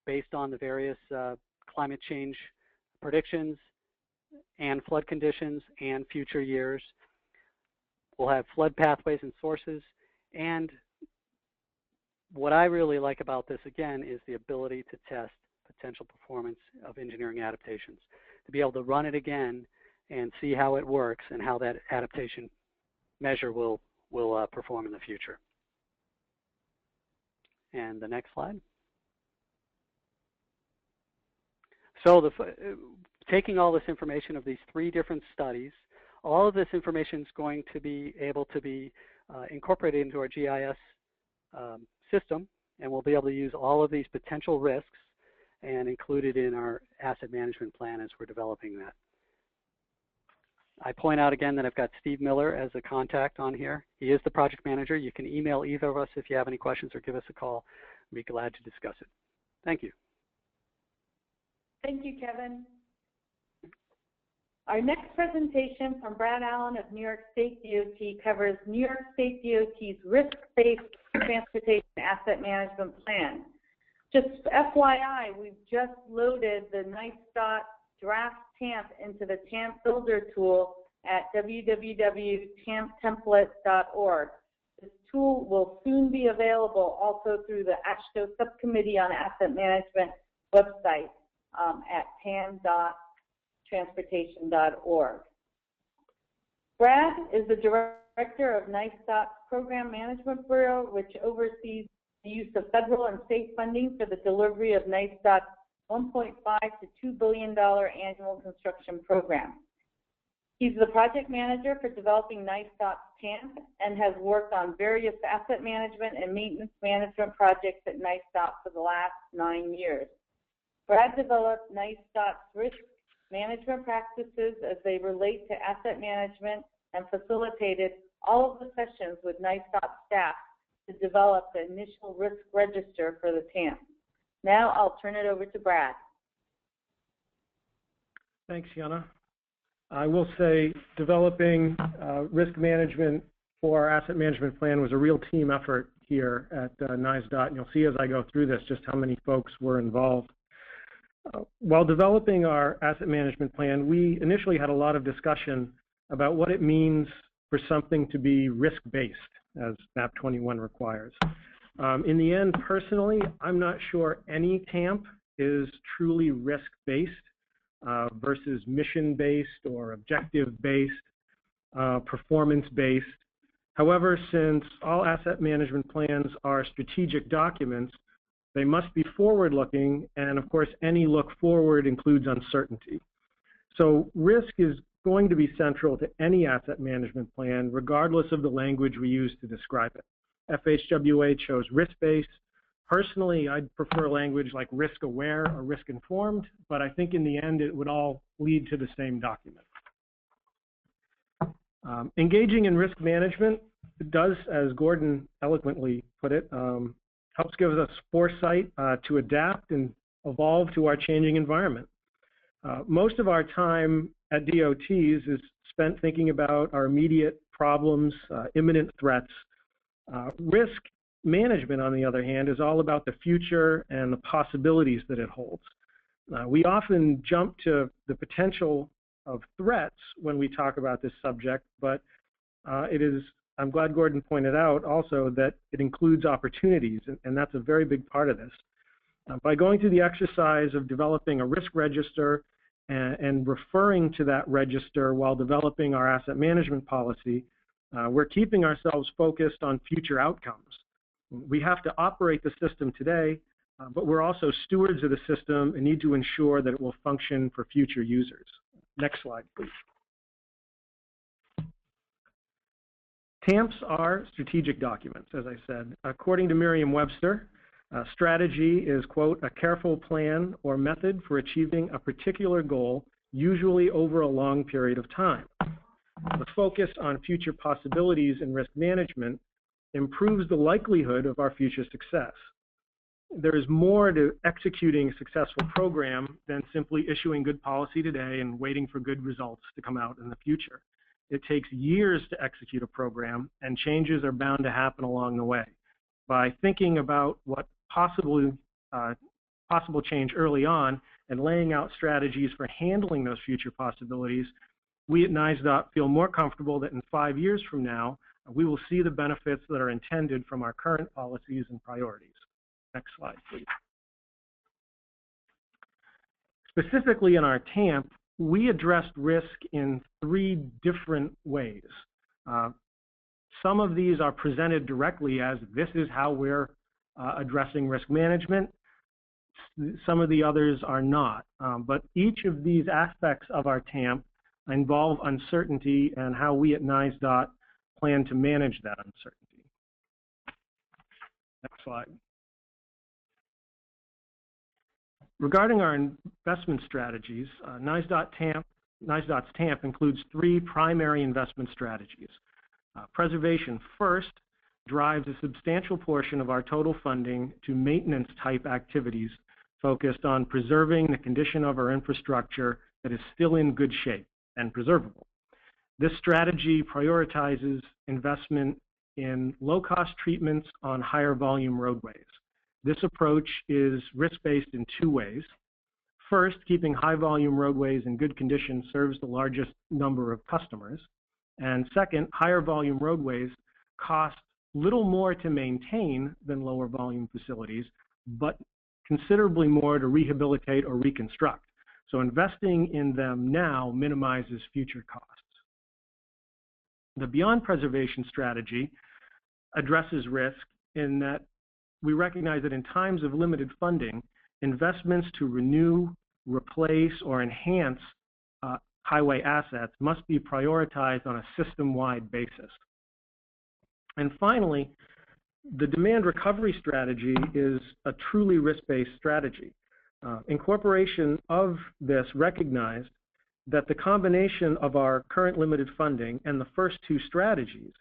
based on the various climate change predictions and flood conditions and future years. We'll have flood pathways and sources. And what I really like about this, again, is the ability to test potential performance of engineering adaptations, to be able to run it again and see how it works and how that adaptation measure will perform in the future. And the next slide. So taking all this information of these 3 different studies, all of this information is going to be able to be incorporated into our GIS system, and we'll be able to use all of these potential risks and include it in our asset management plan as we're developing that. I point out again that I've got Steve Miller as a contact on here. He is the project manager. You can email either of us if you have any questions or give us a call. We'd be glad to discuss it. Thank you. Thank you, Kevin. Our next presentation from Brad Allen of New York State DOT covers New York State DOT's risk-based transportation asset management plan. Just FYI, we've just loaded the NICE draft TAMP into the TAMP Builder tool at www.tamptemplate.org. This tool will soon be available also through the AASHTO Subcommittee on Asset Management website at tam.transportation.org. Brad is the director of NICE Program Management Bureau, which oversees the use of federal and state funding for the delivery of NICE $1.5 to $2 billion annual construction program. He's the project manager for developing NICE TAMP and has worked on various asset management and maintenance management projects at NICE for the last 9 years. Brad developed NICE risk management practices as they relate to asset management and facilitated all of the sessions with NICE staff to develop the initial risk register for the TAMP. Now I'll turn it over to Brad. Thanks, Yana. I will say developing risk management for our asset management plan was a real team effort here at NICE, and you'll see as I go through this just how many folks were involved. While developing our asset management plan, we initially had a lot of discussion about what it means for something to be risk-based, as MAP 21 requires. In the end, personally, I'm not sure any TAMP is truly risk-based versus mission-based or objective-based, performance-based. However, since all asset management plans are strategic documents, they must be forward-looking, and of course, any look forward includes uncertainty. So risk is going to be central to any asset management plan, regardless of the language we use to describe it. FHWA chose risk-based. Personally, I'd prefer language like risk-aware or risk-informed, but I think in the end it would all lead to the same document. Engaging in risk management does, as Gordon eloquently put it, helps give us foresight to adapt and evolve to our changing environment. Most of our time at DOTs is spent thinking about our immediate problems, imminent threats. Risk management, on the other hand, is all about the future and the possibilities that it holds. We often jump to the potential of threats when we talk about this subject, but I'm glad Gordon pointed out also that it includes opportunities, and that's a very big part of this. By going through the exercise of developing a risk register and referring to that register while developing our asset management policy, we're keeping ourselves focused on future outcomes. We have to operate the system today, but we're also stewards of the system and need to ensure that it will function for future users. Next slide, please. TAMPs are strategic documents, as I said. According to Merriam-Webster, strategy is, quote, a careful plan or method for achieving a particular goal, usually over a long period of time. The focus on future possibilities in risk management improves the likelihood of our future success. There is more to executing a successful program than simply issuing good policy today and waiting for good results to come out in the future. It takes years to execute a program, and changes are bound to happen along the way. By thinking about what possible change early on and laying out strategies for handling those future possibilities, we at NISDOT feel more comfortable that in 5 years from now, we will see the benefits that are intended from our current policies and priorities. Next slide, please. Specifically in our TAMP, we addressed risk in 3 different ways. Some of these are presented directly as this is how we're addressing risk management. Some of the others are not. But each of these aspects of our TAMP involve uncertainty and how we at NISDOT plan to manage that uncertainty. Next slide. Regarding our investment strategies, NISDOT TAMP NYSDOT's TAMP includes three primary investment strategies. Preservation first drives a substantial portion of our total funding to maintenance type activities focused on preserving the condition of our infrastructure that is still in good shape and preservable. This strategy prioritizes investment in low-cost treatments on higher volume roadways. This approach is risk-based in two ways. First, keeping high volume roadways in good condition serves the largest number of customers. And second, higher volume roadways cost little more to maintain than lower volume facilities, but considerably more to rehabilitate or reconstruct. So investing in them now minimizes future costs. The Beyond Preservation strategy addresses risk in that we recognize that in times of limited funding, investments to renew, replace, or enhance highway assets must be prioritized on a system-wide basis. And finally, the demand recovery strategy is a truly risk-based strategy. Incorporation of this recognized that the combination of our current limited funding and the first two strategies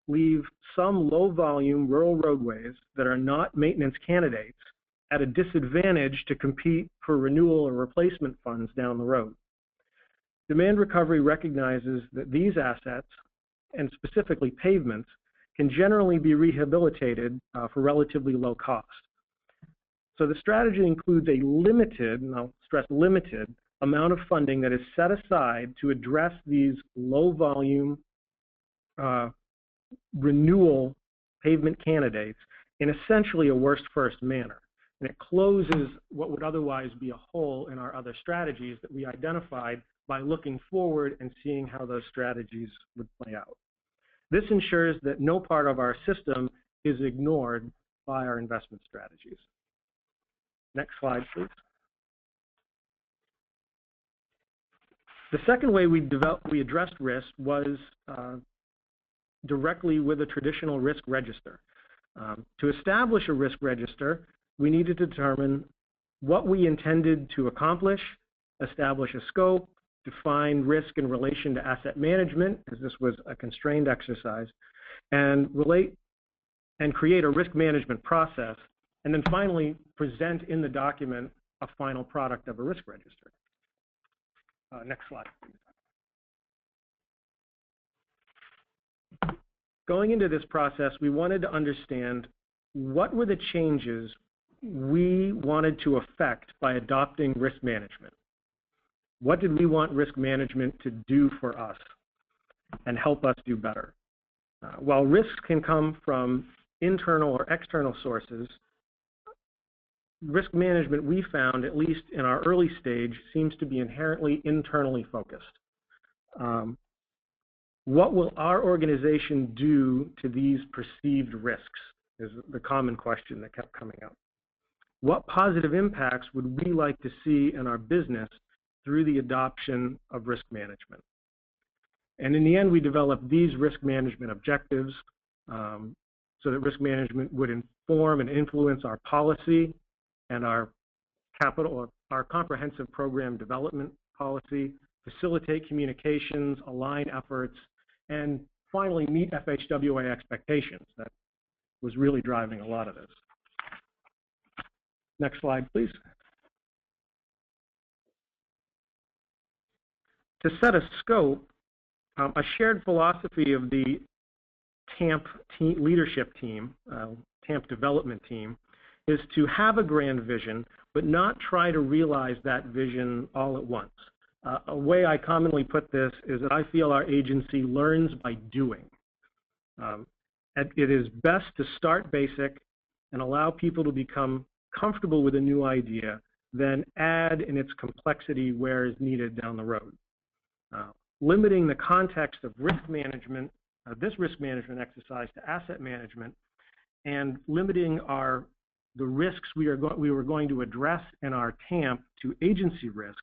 leave some low-volume rural roadways that are not maintenance candidates at a disadvantage to compete for renewal or replacement funds down the road. Demand recovery recognizes that these assets, and specifically pavements, can generally be rehabilitated for relatively low cost. So the strategy includes a limited, and I'll stress limited, amount of funding that is set aside to address these low volume renewal pavement candidates in essentially a worst first manner. And it closes what would otherwise be a hole in our other strategies that we identified by looking forward and seeing how those strategies would play out. This ensures that no part of our system is ignored by our investment strategies. Next slide, please. The second way we addressed risk was directly with a traditional risk register. To establish a risk register, we needed to determine what we intended to accomplish, establish a scope, define risk in relation to asset management, as this was a constrained exercise, and create a risk management process, and then finally present in the document a final product of a risk register. Next slide, please. Going into this process, we wanted to understand what were the changes we wanted to affect by adopting risk management. What did we want risk management to do for us and help us do better? While risks can come from internal or external sources, risk management, we found, at least in our early stage, seems to be inherently internally focused. What will our organization do to these perceived risks is the common question that kept coming up. What positive impacts would we like to see in our business through the adoption of risk management? And in the end, we developed these risk management objectives so that risk management would inform and influence our policy and our comprehensive program development policy, facilitate communications, align efforts, and finally meet FHWA expectations. That was really driving a lot of this. Next slide, please. To set a scope, a shared philosophy of the TAMP leadership team, TAMP development team, is to have a grand vision, but not try to realize that vision all at once. A way I commonly put this is that I feel our agency learns by doing. It is best to start basic and allow people to become comfortable with a new idea, then add in its complexity where is needed down the road. Limiting the context of risk management, this risk management exercise, to asset management, and limiting the risks we were going to address in our TAMP to agency risks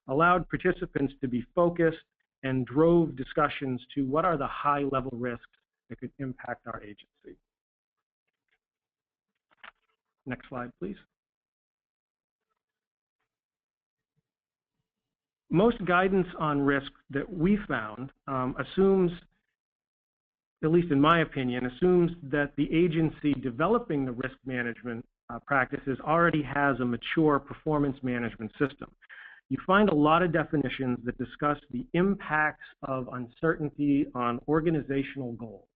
allowed participants to be focused and drove discussions to what are the high-level risks that could impact our agency. Next slide, please. most guidance on risk that we found assumes, at least in my opinion, assumes that the agency developing the risk management practices already has a mature performance management system. You find a lot of definitions that discuss the impacts of uncertainty on organizational goals.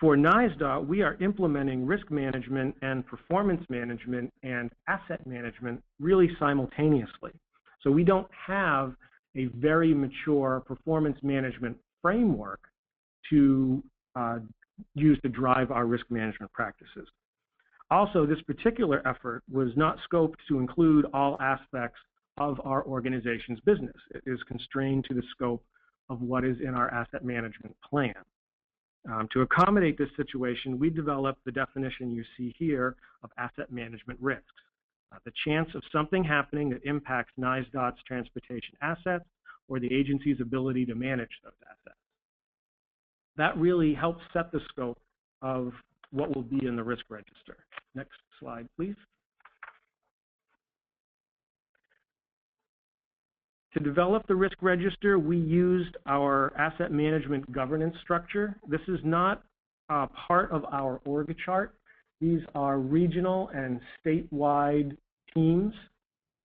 For NYSDOT, we are implementing risk management and performance management and asset management really simultaneously. So we don't have a very mature performance management framework to use to drive our risk management practices. Also, this particular effort was not scoped to include all aspects of our organization's business. It is constrained to the scope of what is in our asset management plan. To accommodate this situation, we developed the definition you see here of asset management risks. The chance of something happening that impacts NYSDOT's transportation assets or the agency's ability to manage those assets. That really helps set the scope of what will be in the risk register. Next slide, please. To develop the risk register, we used our asset management governance structure. This is not part of our org chart. These are regional and statewide teams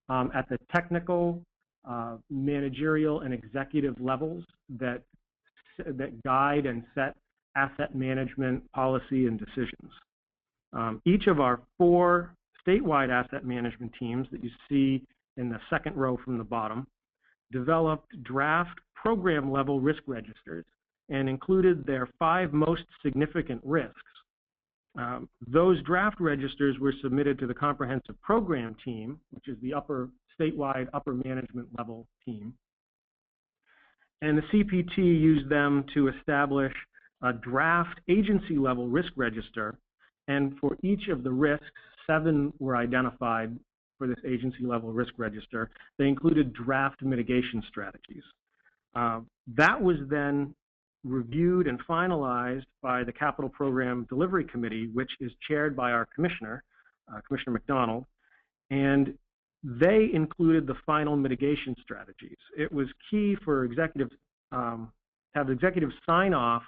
at the technical, managerial, and executive levels that guide and set asset management policy and decisions. Each of our 4 statewide asset management teams that you see in the second row from the bottom developed draft program level risk registers and included their 5 most significant risks. Those draft registers were submitted to the comprehensive program team, which is the statewide upper management level team. And the CPT used them to establish a draft agency level risk register. And for each of the risks, 7 were identified for this agency level risk register. They included draft mitigation strategies. That was then reviewed and finalized by the Capital Program Delivery Committee, which is chaired by our commissioner, Commissioner McDonald, and they included the final mitigation strategies. It was key for executives to have executive sign off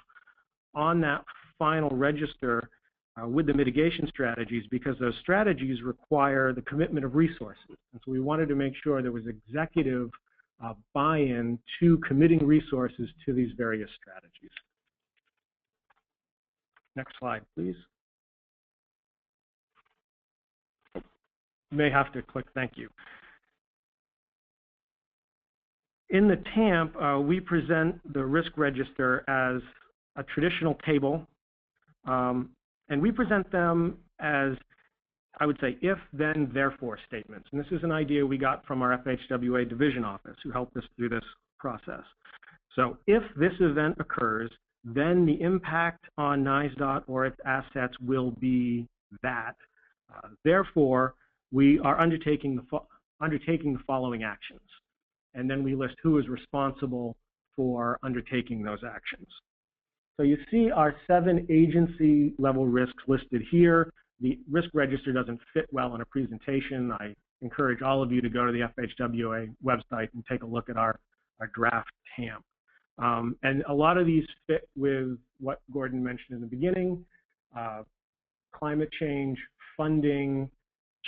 on that final register with the mitigation strategies, because those strategies require the commitment of resources. And so we wanted to make sure there was executive buy-in to committing resources to these various strategies. Next slide, please. You may have to click thank you. In the TAMP, we present the risk register as a traditional table. And we present them as, I would say, if, then, therefore statements. And this is an idea we got from our FHWA division office, who helped us through this process. So if this event occurs, then the impact on NYSDOT or its assets will be that. Therefore, we are undertaking the following actions. And then we list who is responsible for undertaking those actions. So you see our 7 agency level risks listed here. The risk register doesn't fit well in a presentation. I encourage all of you to go to the FHWA website and take a look at our draft TAMP. And a lot of these fit with what Gordon mentioned in the beginning: climate change, funding,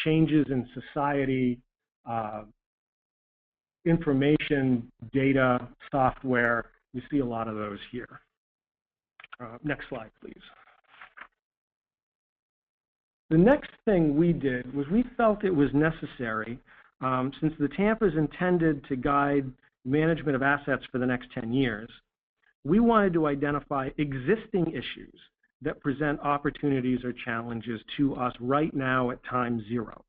changes in society, information, data, software. You see a lot of those here. Next slide, please. The next thing we did was we felt it was necessary, since the TAMP is intended to guide management of assets for the next 10 years, we wanted to identify existing issues that present opportunities or challenges to us right now at time 0.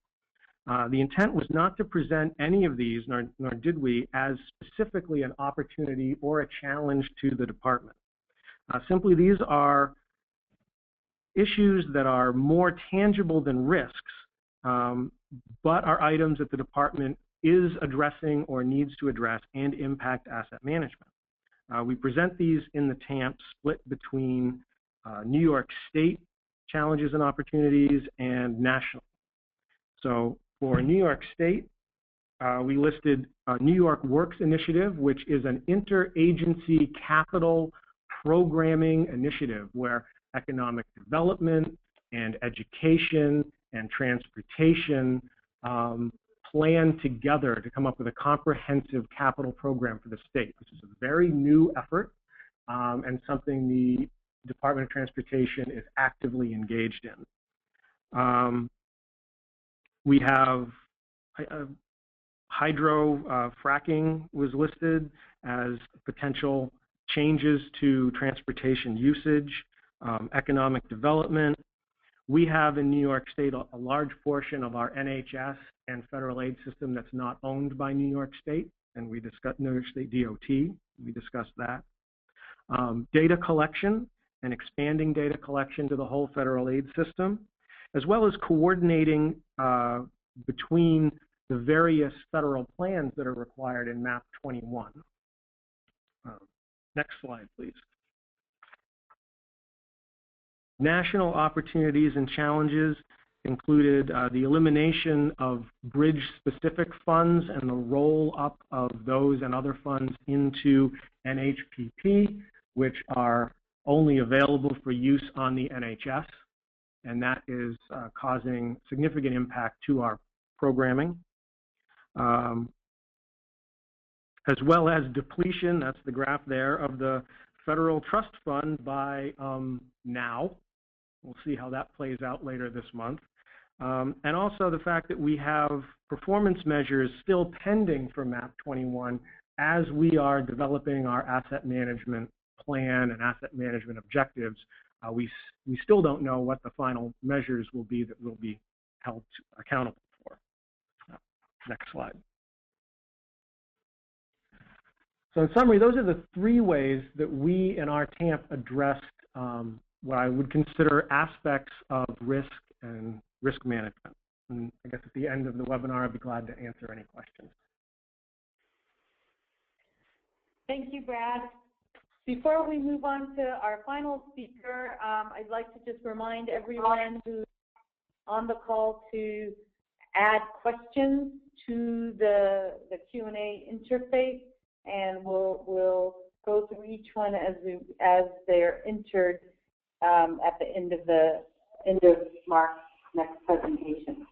The intent was not to present any of these, nor did we, as specifically an opportunity or a challenge to the department. Simply, these are issues that are more tangible than risks, but are items that the department is addressing or needs to address and impact asset management. We present these in the TAMP split between New York State challenges and opportunities and national. So for New York State, we listed New York Works Initiative, which is an interagency capital programming initiative where economic development and education and transportation plan together to come up with a comprehensive capital program for the state. This is a very new effort and something the Department of Transportation is actively engaged in. We have hydro fracking was listed as potential changes to transportation usage, economic development. We have in New York State a large portion of our NHS and federal aid system that's not owned by New York State, and we discussed New York State DOT. We discussed that. Data collection and expanding data collection to the whole federal aid system, as well as coordinating between the various federal plans that are required in MAP 21. Next slide, please. National opportunities and challenges included the elimination of bridge-specific funds and the roll-up of those and other funds into NHPP, which are only available for use on the NHS, and that is causing significant impact to our programming. As well as depletion, that's the graph there, of the federal trust fund by now. We'll see how that plays out later this month. And also the fact that we have performance measures still pending for MAP 21 as we are developing our asset management plan and asset management objectives. We still don't know what the final measures will be that will be held accountable for. Next slide. So in summary, those are the three ways that we in our TAMP addressed what I would consider aspects of risk and risk management. And I guess at the end of the webinar, I'd be glad to answer any questions. Thank you, Brad. Before we move on to our final speaker, I'd like to just remind everyone who's on the call to add questions to the Q&A interface, and we'll go through each one as they're entered at the end of Mark's next presentation.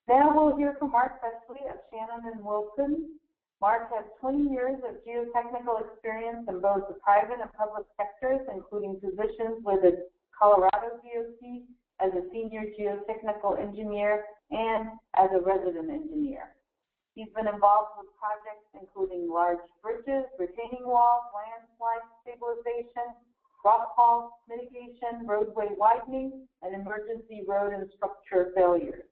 Now we'll hear from Mark Presley of Shannon & Wilson. Mark has 20 years of geotechnical experience in both the private and public sectors, including positions with the Colorado DOT as a senior geotechnical engineer and as a resident engineer. He's been involved with projects including large bridges, retaining walls, landslide stabilization, rockfall mitigation, roadway widening, and emergency road and structure failures.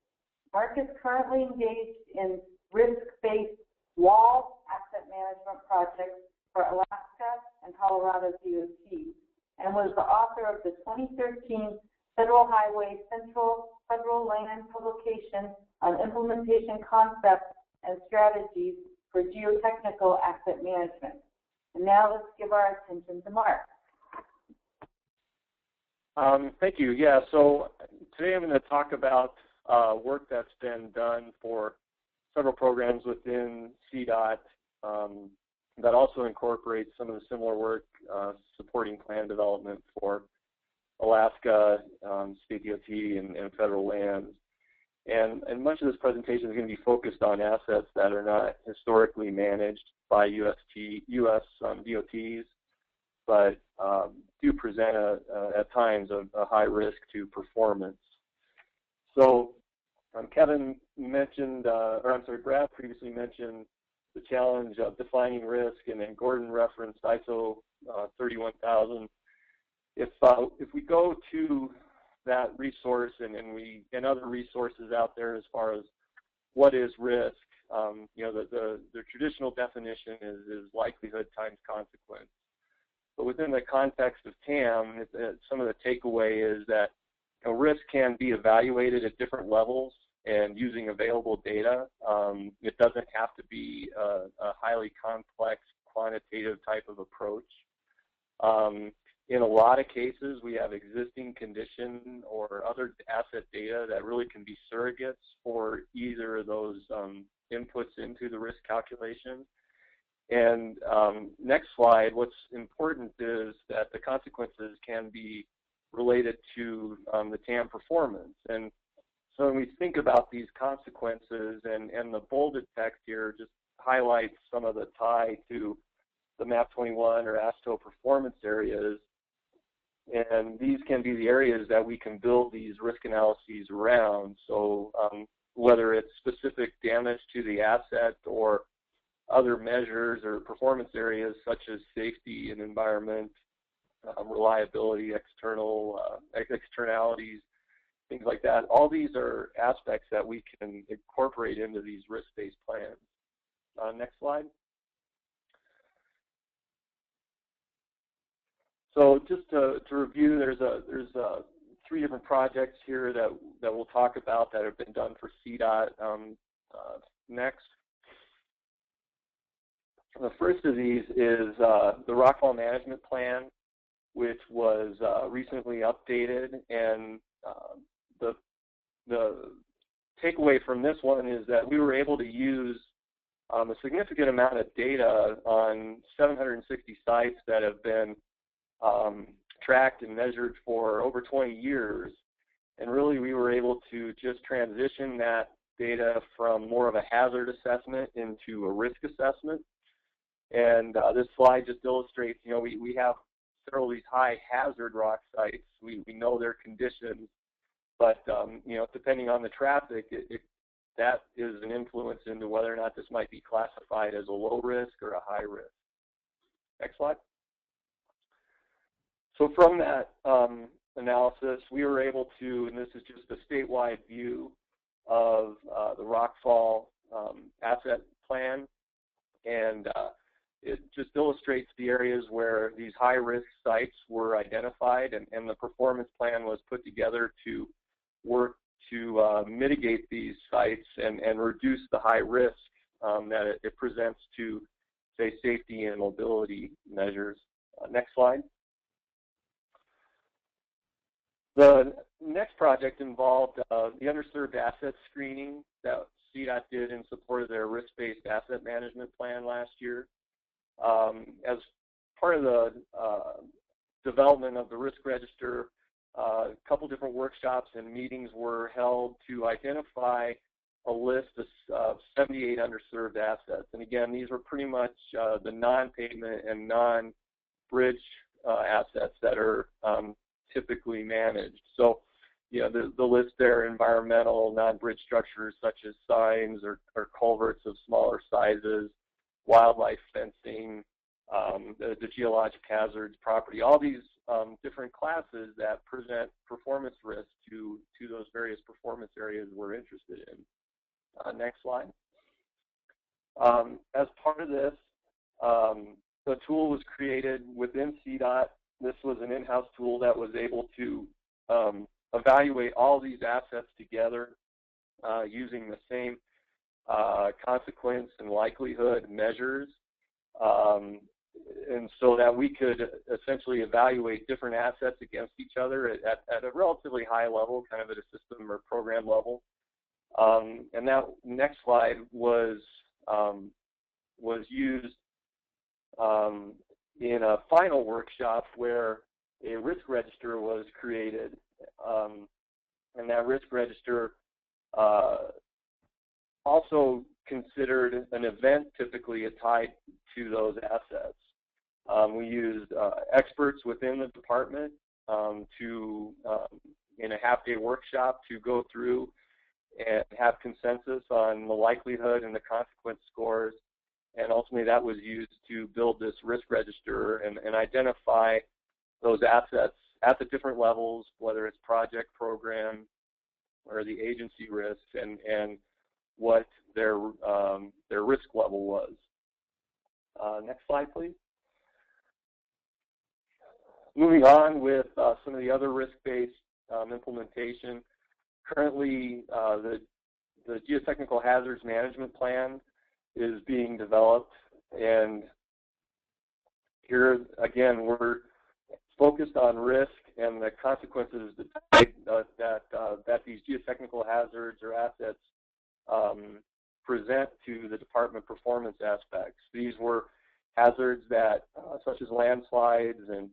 Mark is currently engaged in risk-based wall asset management projects for Alaska and Colorado DOT, and was the author of the 2013 Federal Highway Central Federal Land publication on implementation concepts and strategies for geotechnical asset management. And now let's give our attention to Mark. Thank you. Yeah, so today I'm going to talk about work that's been done for several programs within CDOT that also incorporates some of the similar work supporting plan development for Alaska, state DOT, and federal lands. And much of this presentation is going to be focused on assets that are not historically managed by US DOTs, but do present at times a high risk to performance. So Kevin mentioned, Brad previously mentioned the challenge of defining risk, and then Gordon referenced ISO 31000. If we go to that resource and other resources out there as far as what is risk, you know, the traditional definition is likelihood times consequence. But within the context of TAM, some of the takeaway is that, you know, risk can be evaluated at different levels and using available data. It doesn't have to be a highly complex quantitative type of approach. In a lot of cases, we have existing condition or other asset data that really can be surrogates for either of those inputs into the risk calculation. And next slide, what's important is that the consequences can be related to the TAM performance. And so when we think about these consequences, and the bolded text here just highlights some of the tie to the MAP 21 or ASTO performance areas. And these can be the areas that we can build these risk analyses around. So whether it's specific damage to the asset or other measures or performance areas such as safety and environment, reliability, externalities, things like that. All these are aspects that we can incorporate into these risk-based plans. Next slide. So just to review, there's 3 different projects here that we'll talk about that have been done for CDOT. Next. The first of these is the Rockfall Management Plan, which was recently updated, and the takeaway from this one is that we were able to use a significant amount of data on 760 sites that have been tracked and measured for over 20 years, and really we were able to just transition that data from more of a hazard assessment into a risk assessment. And this slide just illustrates, you know, we have several of these high hazard rock sites. We know their conditions, but you know, depending on the traffic, that is an influence into whether or not this might be classified as a low risk or a high risk. Next slide. So from that analysis, we were able to, and this is just a statewide view of the Rockfall asset plan, and it just illustrates the areas where these high-risk sites were identified, and the performance plan was put together to work to mitigate these sites and reduce the high risk that it presents to, say, safety and mobility measures. Next slide. The next project involved the underserved asset screening that CDOT did in support of their risk-based asset management plan last year. As part of the development of the risk register, a couple different workshops and meetings were held to identify a list of 78 underserved assets. And again, these were pretty much the non-pavement and non-bridge assets that are typically managed. So, you know, the list there: environmental, non-bridge structures such as signs or culverts of smaller sizes, wildlife fencing, the geologic hazards, property, all these different classes that present performance risk to those various performance areas we're interested in. Next slide. As part of this, the tool was created within CDOT. This was an in-house tool that was able to evaluate all these assets together using the same consequence and likelihood measures, and so that we could essentially evaluate different assets against each other at a relatively high level, kind of at a system or program level. And that next slide was used in a final workshop where a risk register was created, and that risk register also considered an event typically tied to those assets. We used experts within the department in a half-day workshop to go through and have consensus on the likelihood and the consequence scores, and ultimately that was used to build this risk register and identify those assets at the different levels, whether it's project, program, or the agency risk, and what their risk level was. Next slide, please. Moving on with some of the other risk-based implementation. Currently, the geotechnical hazards management plan is being developed, and here again we're focused on risk and the consequences that these geotechnical hazards or assets present to the department performance aspects. These were hazards that, such as landslides and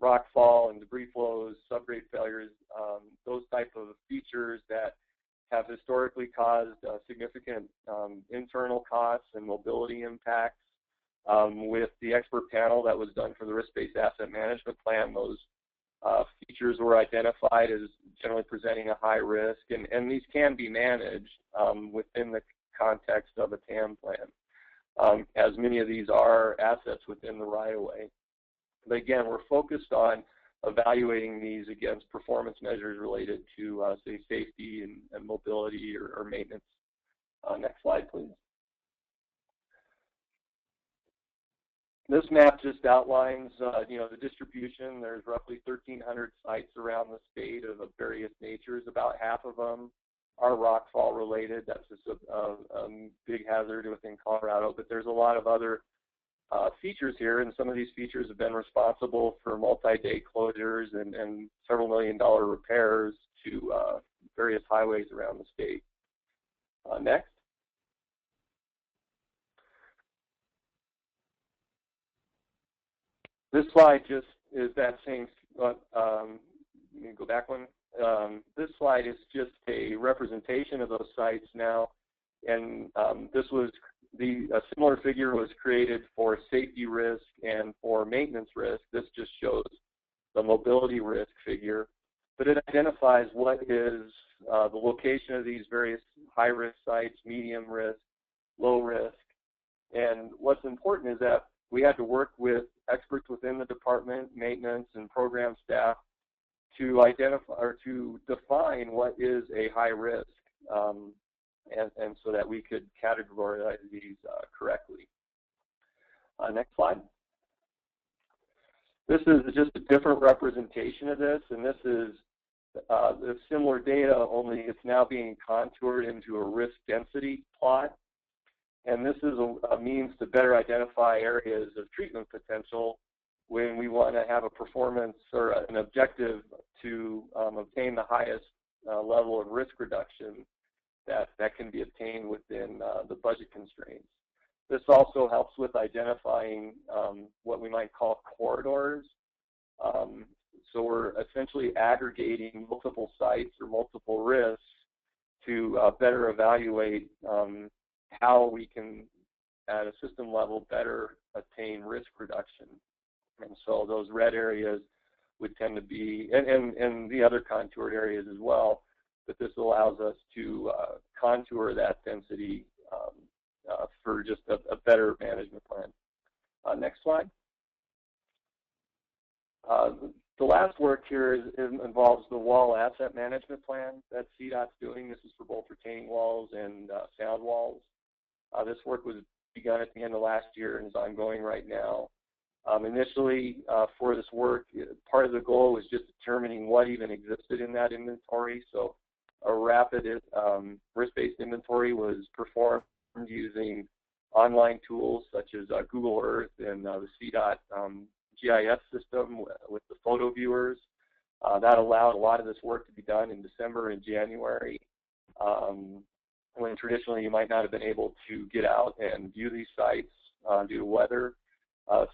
rockfall and debris flows, subgrade failures, those type of features that have historically caused significant internal costs and mobility impacts. With the expert panel that was done for the risk-based asset management plan, those features were identified as generally presenting a high risk, and these can be managed within the context of a TAM plan, as many of these are assets within the right-of-way. But again, we're focused on evaluating these against performance measures related to, say, safety and mobility or maintenance. Next slide, please. This map just outlines, the distribution. There's roughly 1,300 sites around the state of various natures. About half of them are rockfall related. That's just a big hazard within Colorado. But there's a lot of other features here, and some of these features have been responsible for multi-day closures and several $1 million repairs to various highways around the state. Next. This slide just is that same, let me go back one. This slide is just a representation of those sites now, and a similar figure was created for safety risk and for maintenance risk. This just shows the mobility risk figure, but it identifies what is the location of these various high-risk sites, medium risk, low risk, and what's important is that we had to work with experts within the department, maintenance, and program staff to identify or to define what is a high risk, and so that we could categorize these correctly. Next slide. This is just a different representation of this, and this is the similar data, only it's now being contoured into a risk density plot. And this is a means to better identify areas of treatment potential when we want to have a performance or an objective to obtain the highest level of risk reduction that can be obtained within the budget constraints. This also helps with identifying what we might call corridors. So we're essentially aggregating multiple sites or multiple risks to better evaluate how we can, at a system level, better attain risk reduction. And so those red areas would tend to be, and the other contoured areas as well, but this allows us to contour that density for just a better management plan. Next slide. The last work here involves the wall asset management plan that CDOT's doing. This is for both retaining walls and sound walls. This work was begun at the end of last year and is ongoing right now. Initially, for this work, part of the goal was just determining what even existed in that inventory. So a rapid risk-based inventory was performed using online tools such as Google Earth and the CDOT GIS system with the photo viewers. That allowed a lot of this work to be done in December and January, when traditionally you might not have been able to get out and view these sites due to weather.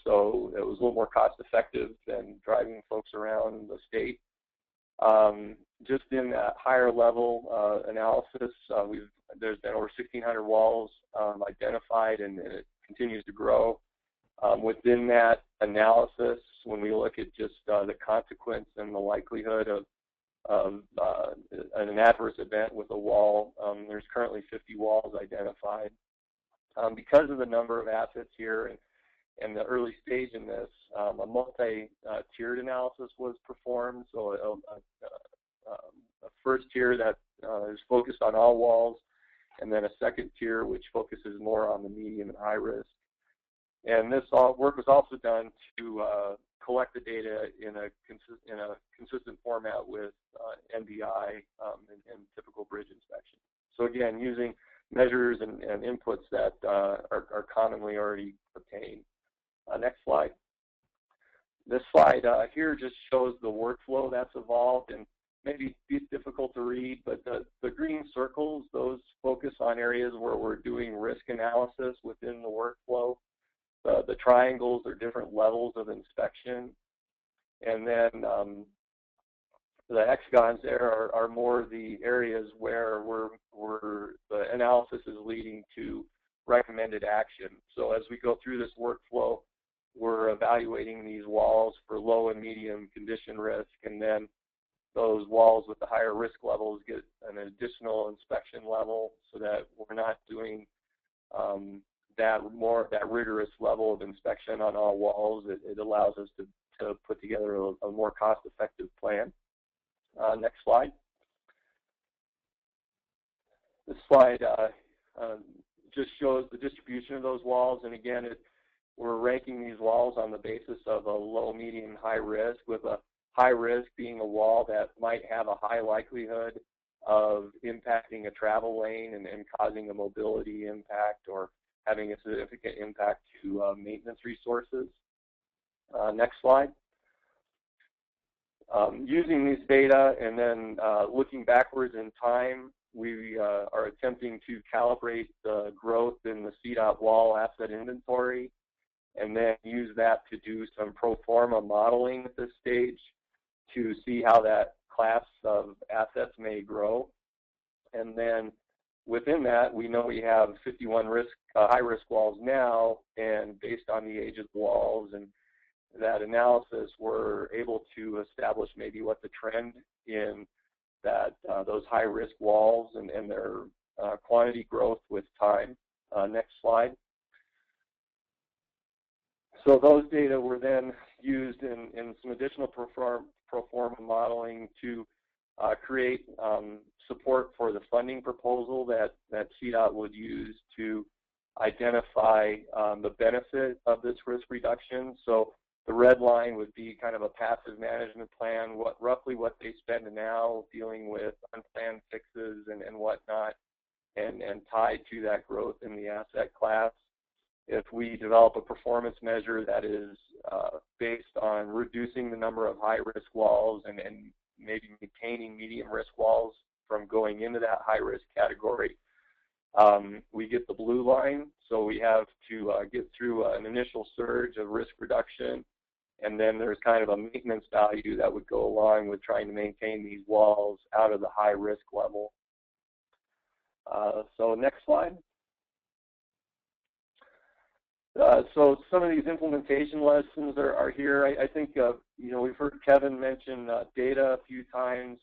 So it was a little more cost effective than driving folks around the state. Just in that higher level analysis, there's been over 1,600 walls identified, and it continues to grow. Within that analysis, when we look at just the consequence and the likelihood of an adverse event with a wall, there's currently 50 walls identified. Because of the number of assets here and the early stage in this, a multi-tiered analysis was performed. So a first tier that is focused on all walls, and then a second tier which focuses more on the medium and high risk. And this work was also done to collect the data in a consistent format with NBI and typical bridge inspection. So again, using measures and inputs that are commonly already obtained. Next slide. This slide here just shows the workflow that's evolved, and maybe be difficult to read, but the green circles, those focus on areas where we're doing risk analysis within the workflow. The triangles are different levels of inspection. And then the hexagons there are more the areas where the analysis is leading to recommended action. So as we go through this workflow, we're evaluating these walls for low and medium condition risk, and then those walls with the higher risk levels get an additional inspection level so that we're not doing that rigorous level of inspection on all walls. It allows us to put together a more cost-effective plan. Next slide. This slide just shows the distribution of those walls, and again, we're ranking these walls on the basis of a low, medium, high risk, with a high risk being a wall that might have a high likelihood of impacting a travel lane and causing a mobility impact or having a significant impact to maintenance resources. Next slide. Using these data and then looking backwards in time, we are attempting to calibrate the growth in the CDOT wall asset inventory, and then use that to do some pro forma modeling at this stage to see how that class of assets may grow. And then within that, we know we have 51 high-risk walls now, and based on the age of the walls and that analysis, we're able to establish maybe what the trend in those high-risk walls and their quantity growth with time. Next slide. So those data were then used in some additional pro forma modeling to create support for the funding proposal that CDOT would use to identify the benefit of this risk reduction. So the red line would be kind of a passive management plan, roughly what they spend now dealing with unplanned fixes and whatnot, and tied to that growth in the asset class. If we develop a performance measure that is based on reducing the number of high-risk walls and maybe maintaining medium-risk walls from going into that high-risk category, we get the blue line. So we have to get through an initial surge of risk reduction, and then there's kind of a maintenance value that would go along with trying to maintain these walls out of the high-risk level. So next slide. So some of these implementation lessons are here. I think we've heard Kevin mention data a few times.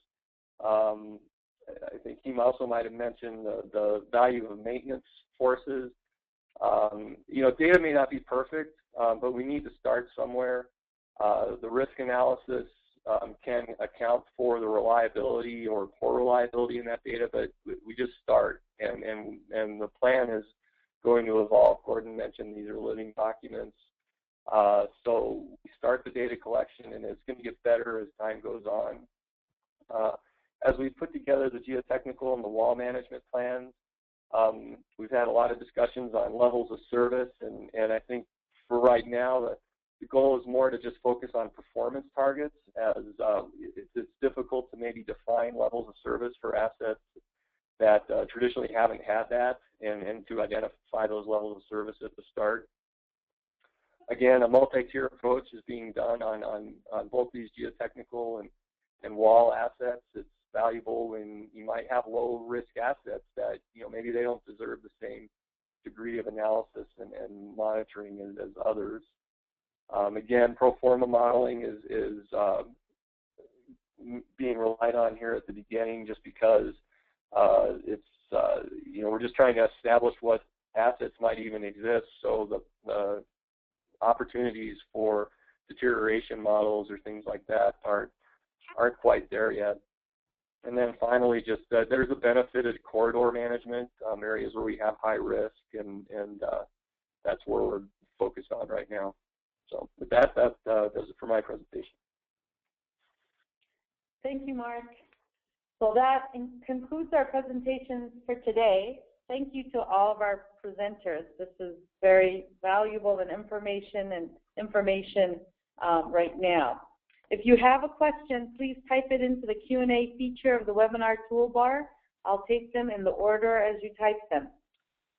I think he also might have mentioned the value of maintenance forces. Data may not be perfect, but we need to start somewhere. The risk analysis can account for the reliability or poor reliability in that data, but we just start, and the plan is going to evolve. Gordon mentioned these are living documents. So we start the data collection, and it's going to get better as time goes on. As we put together the geotechnical and the wall management plans, we've had a lot of discussions on levels of service, and I think for right now, the goal is more to just focus on performance targets, as it's difficult to maybe define levels of service for assets that traditionally haven't had that, and to identify those levels of service at the start. Again, a multi-tier approach is being done on both these geotechnical and wall assets. It's valuable when you might have low-risk assets that maybe they don't deserve the same degree of analysis and monitoring as others. Again, pro forma modeling is being relied on here at the beginning, just because we're just trying to establish what assets might even exist, so the opportunities for deterioration models or things like that aren't quite there yet. And then finally, just there's a benefit of corridor management, areas where we have high risk, and that's where we're focused on right now. So with that does it for my presentation. Thank you, Mark. So that concludes our presentations for today. Thank you to all of our presenters. This is very valuable information right now. If you have a question, please type it into the Q&A feature of the webinar toolbar. I'll take them in the order as you type them.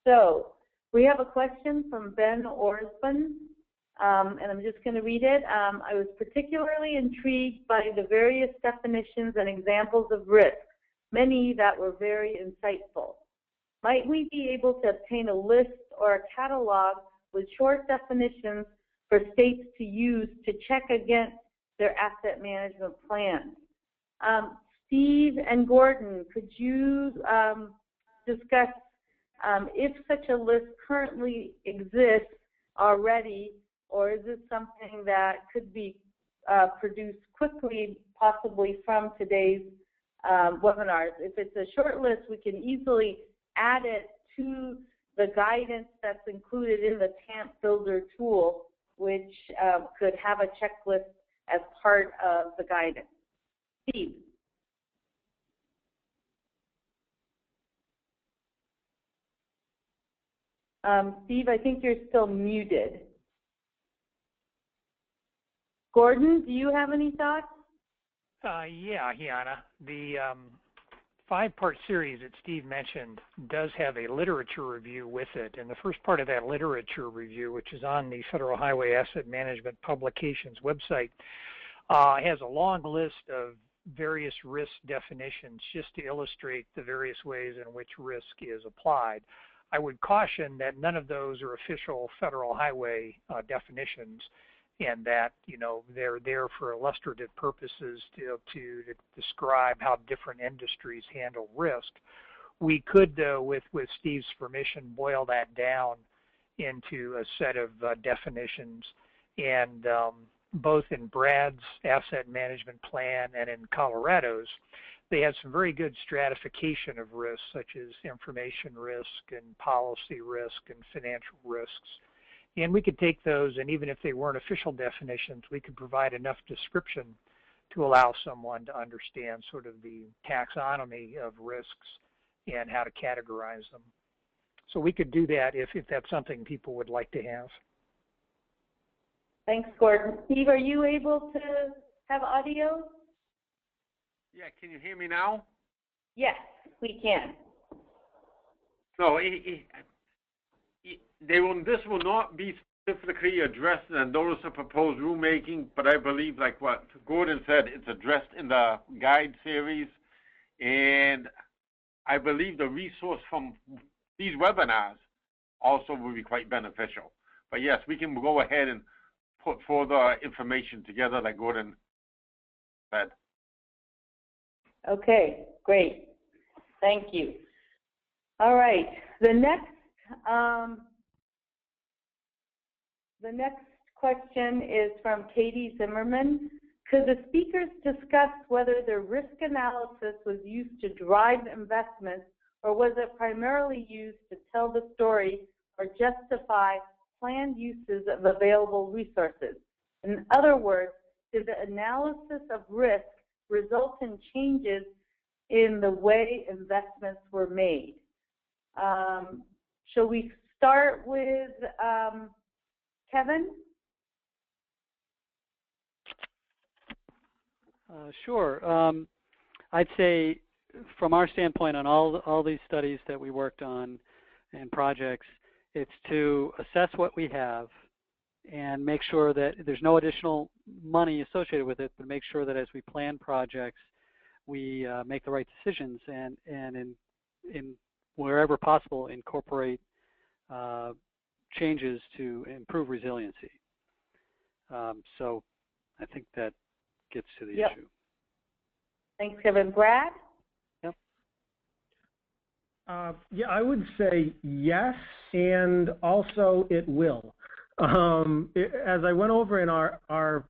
So we have a question from Ben Orsman, and I'm just going to read it. I was particularly intrigued by the various definitions and examples of risk, many that were very insightful. Might we be able to obtain a list or a catalog with short definitions for states to use to check against their asset management plans? Steve and Gordon, could you discuss if such a list currently exists already, or is this something that could be produced quickly, possibly from today's webinars? If it's a short list, we can easily add it to the guidance that's included in the TAMP Builder tool, which could have a checklist as part of the guidance. Steve. Steve, I think you're still muted. Gordon, do you have any thoughts? Yeah, Hiana. The 5-part series that Steve mentioned does have a literature review with it. And the first part of that literature review, which is on the Federal Highway Asset Management Publications website, has a long list of various risk definitions just to illustrate the various ways in which risk is applied. I would caution that none of those are official federal highway definitions, and that, you know, they're there for illustrative purposes to describe how different industries handle risk. We could, though, with Steve's permission, boil that down into a set of definitions, and both in Brad's asset management plan and in Colorado's, they have some very good stratification of risks, such as information risk and policy risk and financial risks. And we could take those, and even if they weren't official definitions, we could provide enough description to allow someone to understand sort of the taxonomy of risks and how to categorize them. So we could do that if that's something people would like to have. Thanks, Gordon. Steve, are you able to have audio? Yeah, can you hear me now? Yes, we can. No, this will not be specifically addressed in the notice of proposed rulemaking, but I believe, like what Gordon said, it's addressed in the guide series, and I believe the resource from these webinars also will be quite beneficial. But yes, we can go ahead and put further information together, like Gordon said. Okay, great. Thank you. All right, the next question is from Katie Zimmerman. Could the speakers discuss whether the risk analysis was used to drive investments, or was it primarily used to tell the story or justify planned uses of available resources? In other words, did the analysis of risk result in changes in the way investments were made? Shall we start with Kevin? Sure. I'd say from our standpoint on all these studies that we worked on and projects, it's to assess what we have and make sure that there's no additional money associated with it, but make sure that as we plan projects, we make the right decisions and in wherever possible incorporate changes to improve resiliency. So I think that gets to the issue. Thanks, Kevin. Brad? Yep. Yeah, I would say yes, and also it will. As I went over in our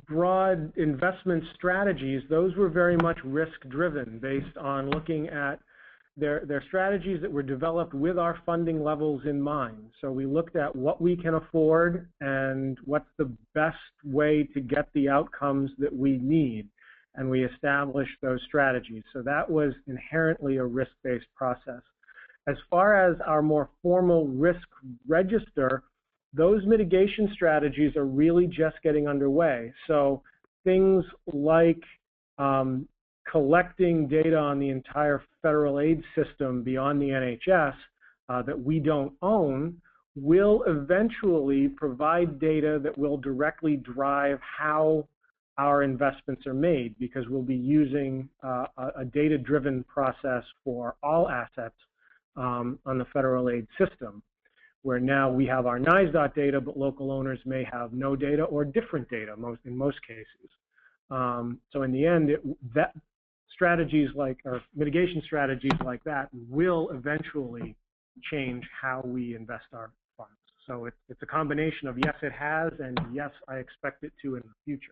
broad investment strategies, those were very much risk-driven, based on looking at their strategies that were developed with our funding levels in mind. So we looked at what we can afford and what's the best way to get the outcomes that we need, and we established those strategies. So that was inherently a risk-based process. As far as our more formal risk register, those mitigation strategies are really just getting underway. So things like collecting data on the entire federal aid system beyond the NHS that we don't own will eventually provide data that will directly drive how our investments are made, because we'll be using a data-driven process for all assets on the federal aid system, where now we have our NISDOT data, but local owners may have no data or different data in most cases. So in the end, that strategies like, or mitigation strategies like that will eventually change how we invest our funds. So it's a combination of yes, it has, and yes, I expect it to in the future.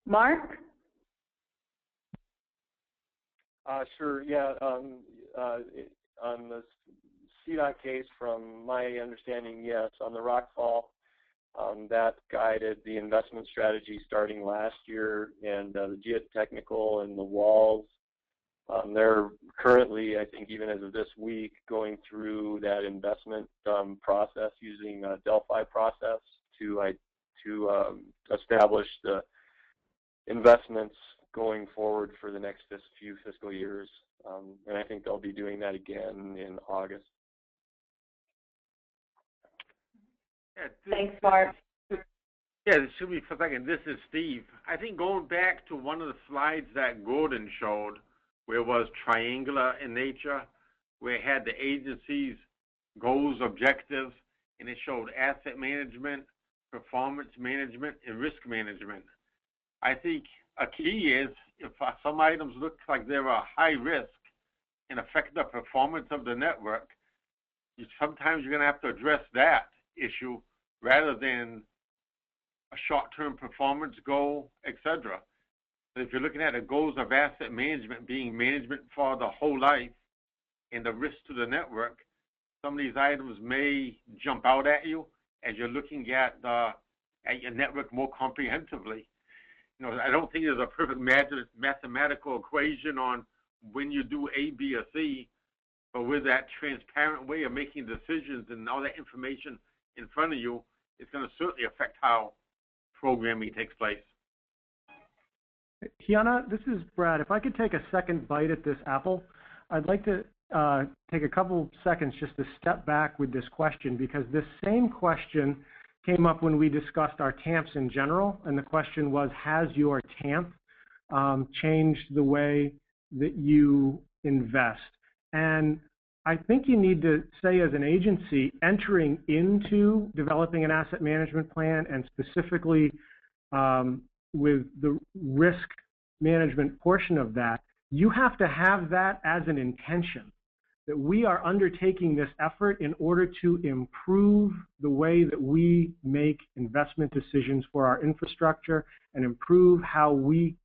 Mark? Sure, yeah. On the CDOT case, from my understanding, yes. On the rockfall, that guided the investment strategy starting last year, and the geotechnical and the walls, they're currently, I think even as of this week, going through that investment process using a Delphi process to establish the investments going forward for the next few fiscal years. And I think they'll be doing that again in August. Yeah, Thanks, Mark. Yeah, this should be for a second. This is Steve. I think going back to one of the slides that Gordon showed, where it was triangular in nature, where it had the agency's goals, objectives, and it showed asset management, performance management, and risk management. I think a key is if some items look like they are high risk and affect the performance of the network, sometimes you're going to have to address that issue rather than a short-term performance goal, etc. But if you're looking at the goals of asset management being management for the whole life and the risk to the network, some of these items may jump out at you as you're looking at your network more comprehensively. You know, I don't think there's a perfect mathematical equation on when you do A, B, or C, but with that transparent way of making decisions and all that information in front of you, it's going to certainly affect how programming takes place. Kiana, this is Brad. If I could take a second bite at this apple, I'd like to take a couple seconds just to step back with this question, because this same question came up when we discussed our TAMPs in general, and the question was, has your TAMP changed the way that you invest? And I think you need to say, as an agency entering into developing an asset management plan, and specifically with the risk management portion of that, you have to have that as an intention, that we are undertaking this effort in order to improve the way that we make investment decisions for our infrastructure and improve how we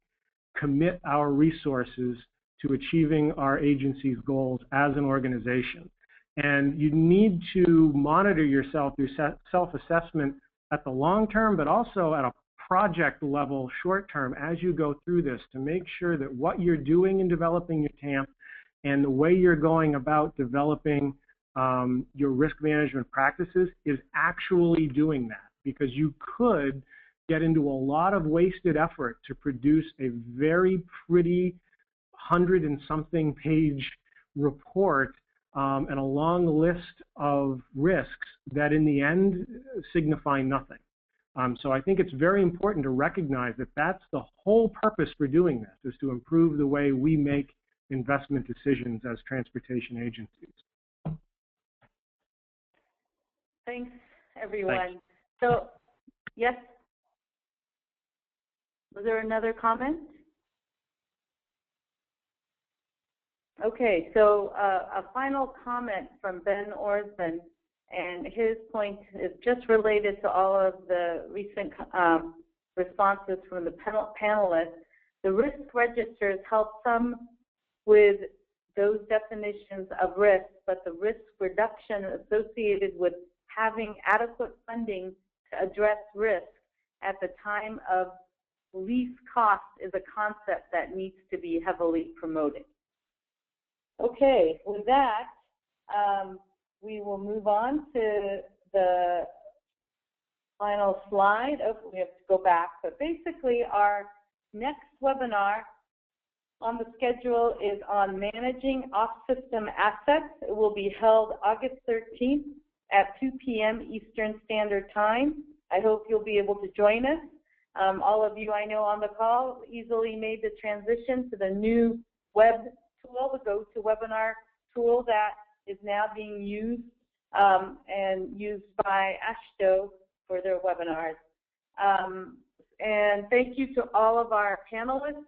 commit our resources to achieving our agency's goals as an organization. And you need to monitor yourself through self-assessment at the long term, but also at a project level short term as you go through this, to make sure that what you're doing in developing your TAMP and the way you're going about developing your risk management practices is actually doing that. Because you could get into a lot of wasted effort to produce a very pretty 100-and-something page report and a long list of risks that in the end signify nothing. So I think it's very important to recognize that that's the whole purpose for doing this, is to improve the way we make investment decisions as transportation agencies. Thanks, everyone. Thanks. So, yes? Was there another comment? Okay, so a final comment from Ben Orsman, and his point is just related to all of the recent responses from the panelists. The risk registers help some with those definitions of risk, but the risk reduction associated with having adequate funding to address risk at the time of least cost is a concept that needs to be heavily promoted. Okay, with that, we will move on to the final slide. Oh, we have to go back. But basically, our next webinar on the schedule is on managing off-system assets. It will be held August 13th at 2 p.m. Eastern Standard Time. I hope you'll be able to join us. All of you I know on the call easily made the transition to the new web tool, the GoToWebinar tool that is now being used and used by AASHTO for their webinars. And thank you to all of our panelists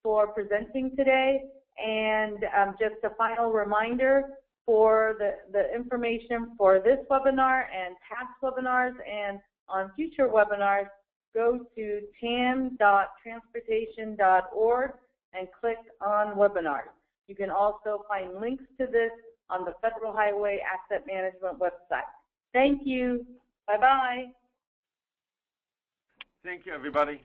for presenting today. And just a final reminder for the information for this webinar and past webinars and on future webinars, go to tam.transportation.org and click on webinars. You can also find links to this on the Federal Highway Asset Management website. Thank you. Bye-bye. Thank you, everybody.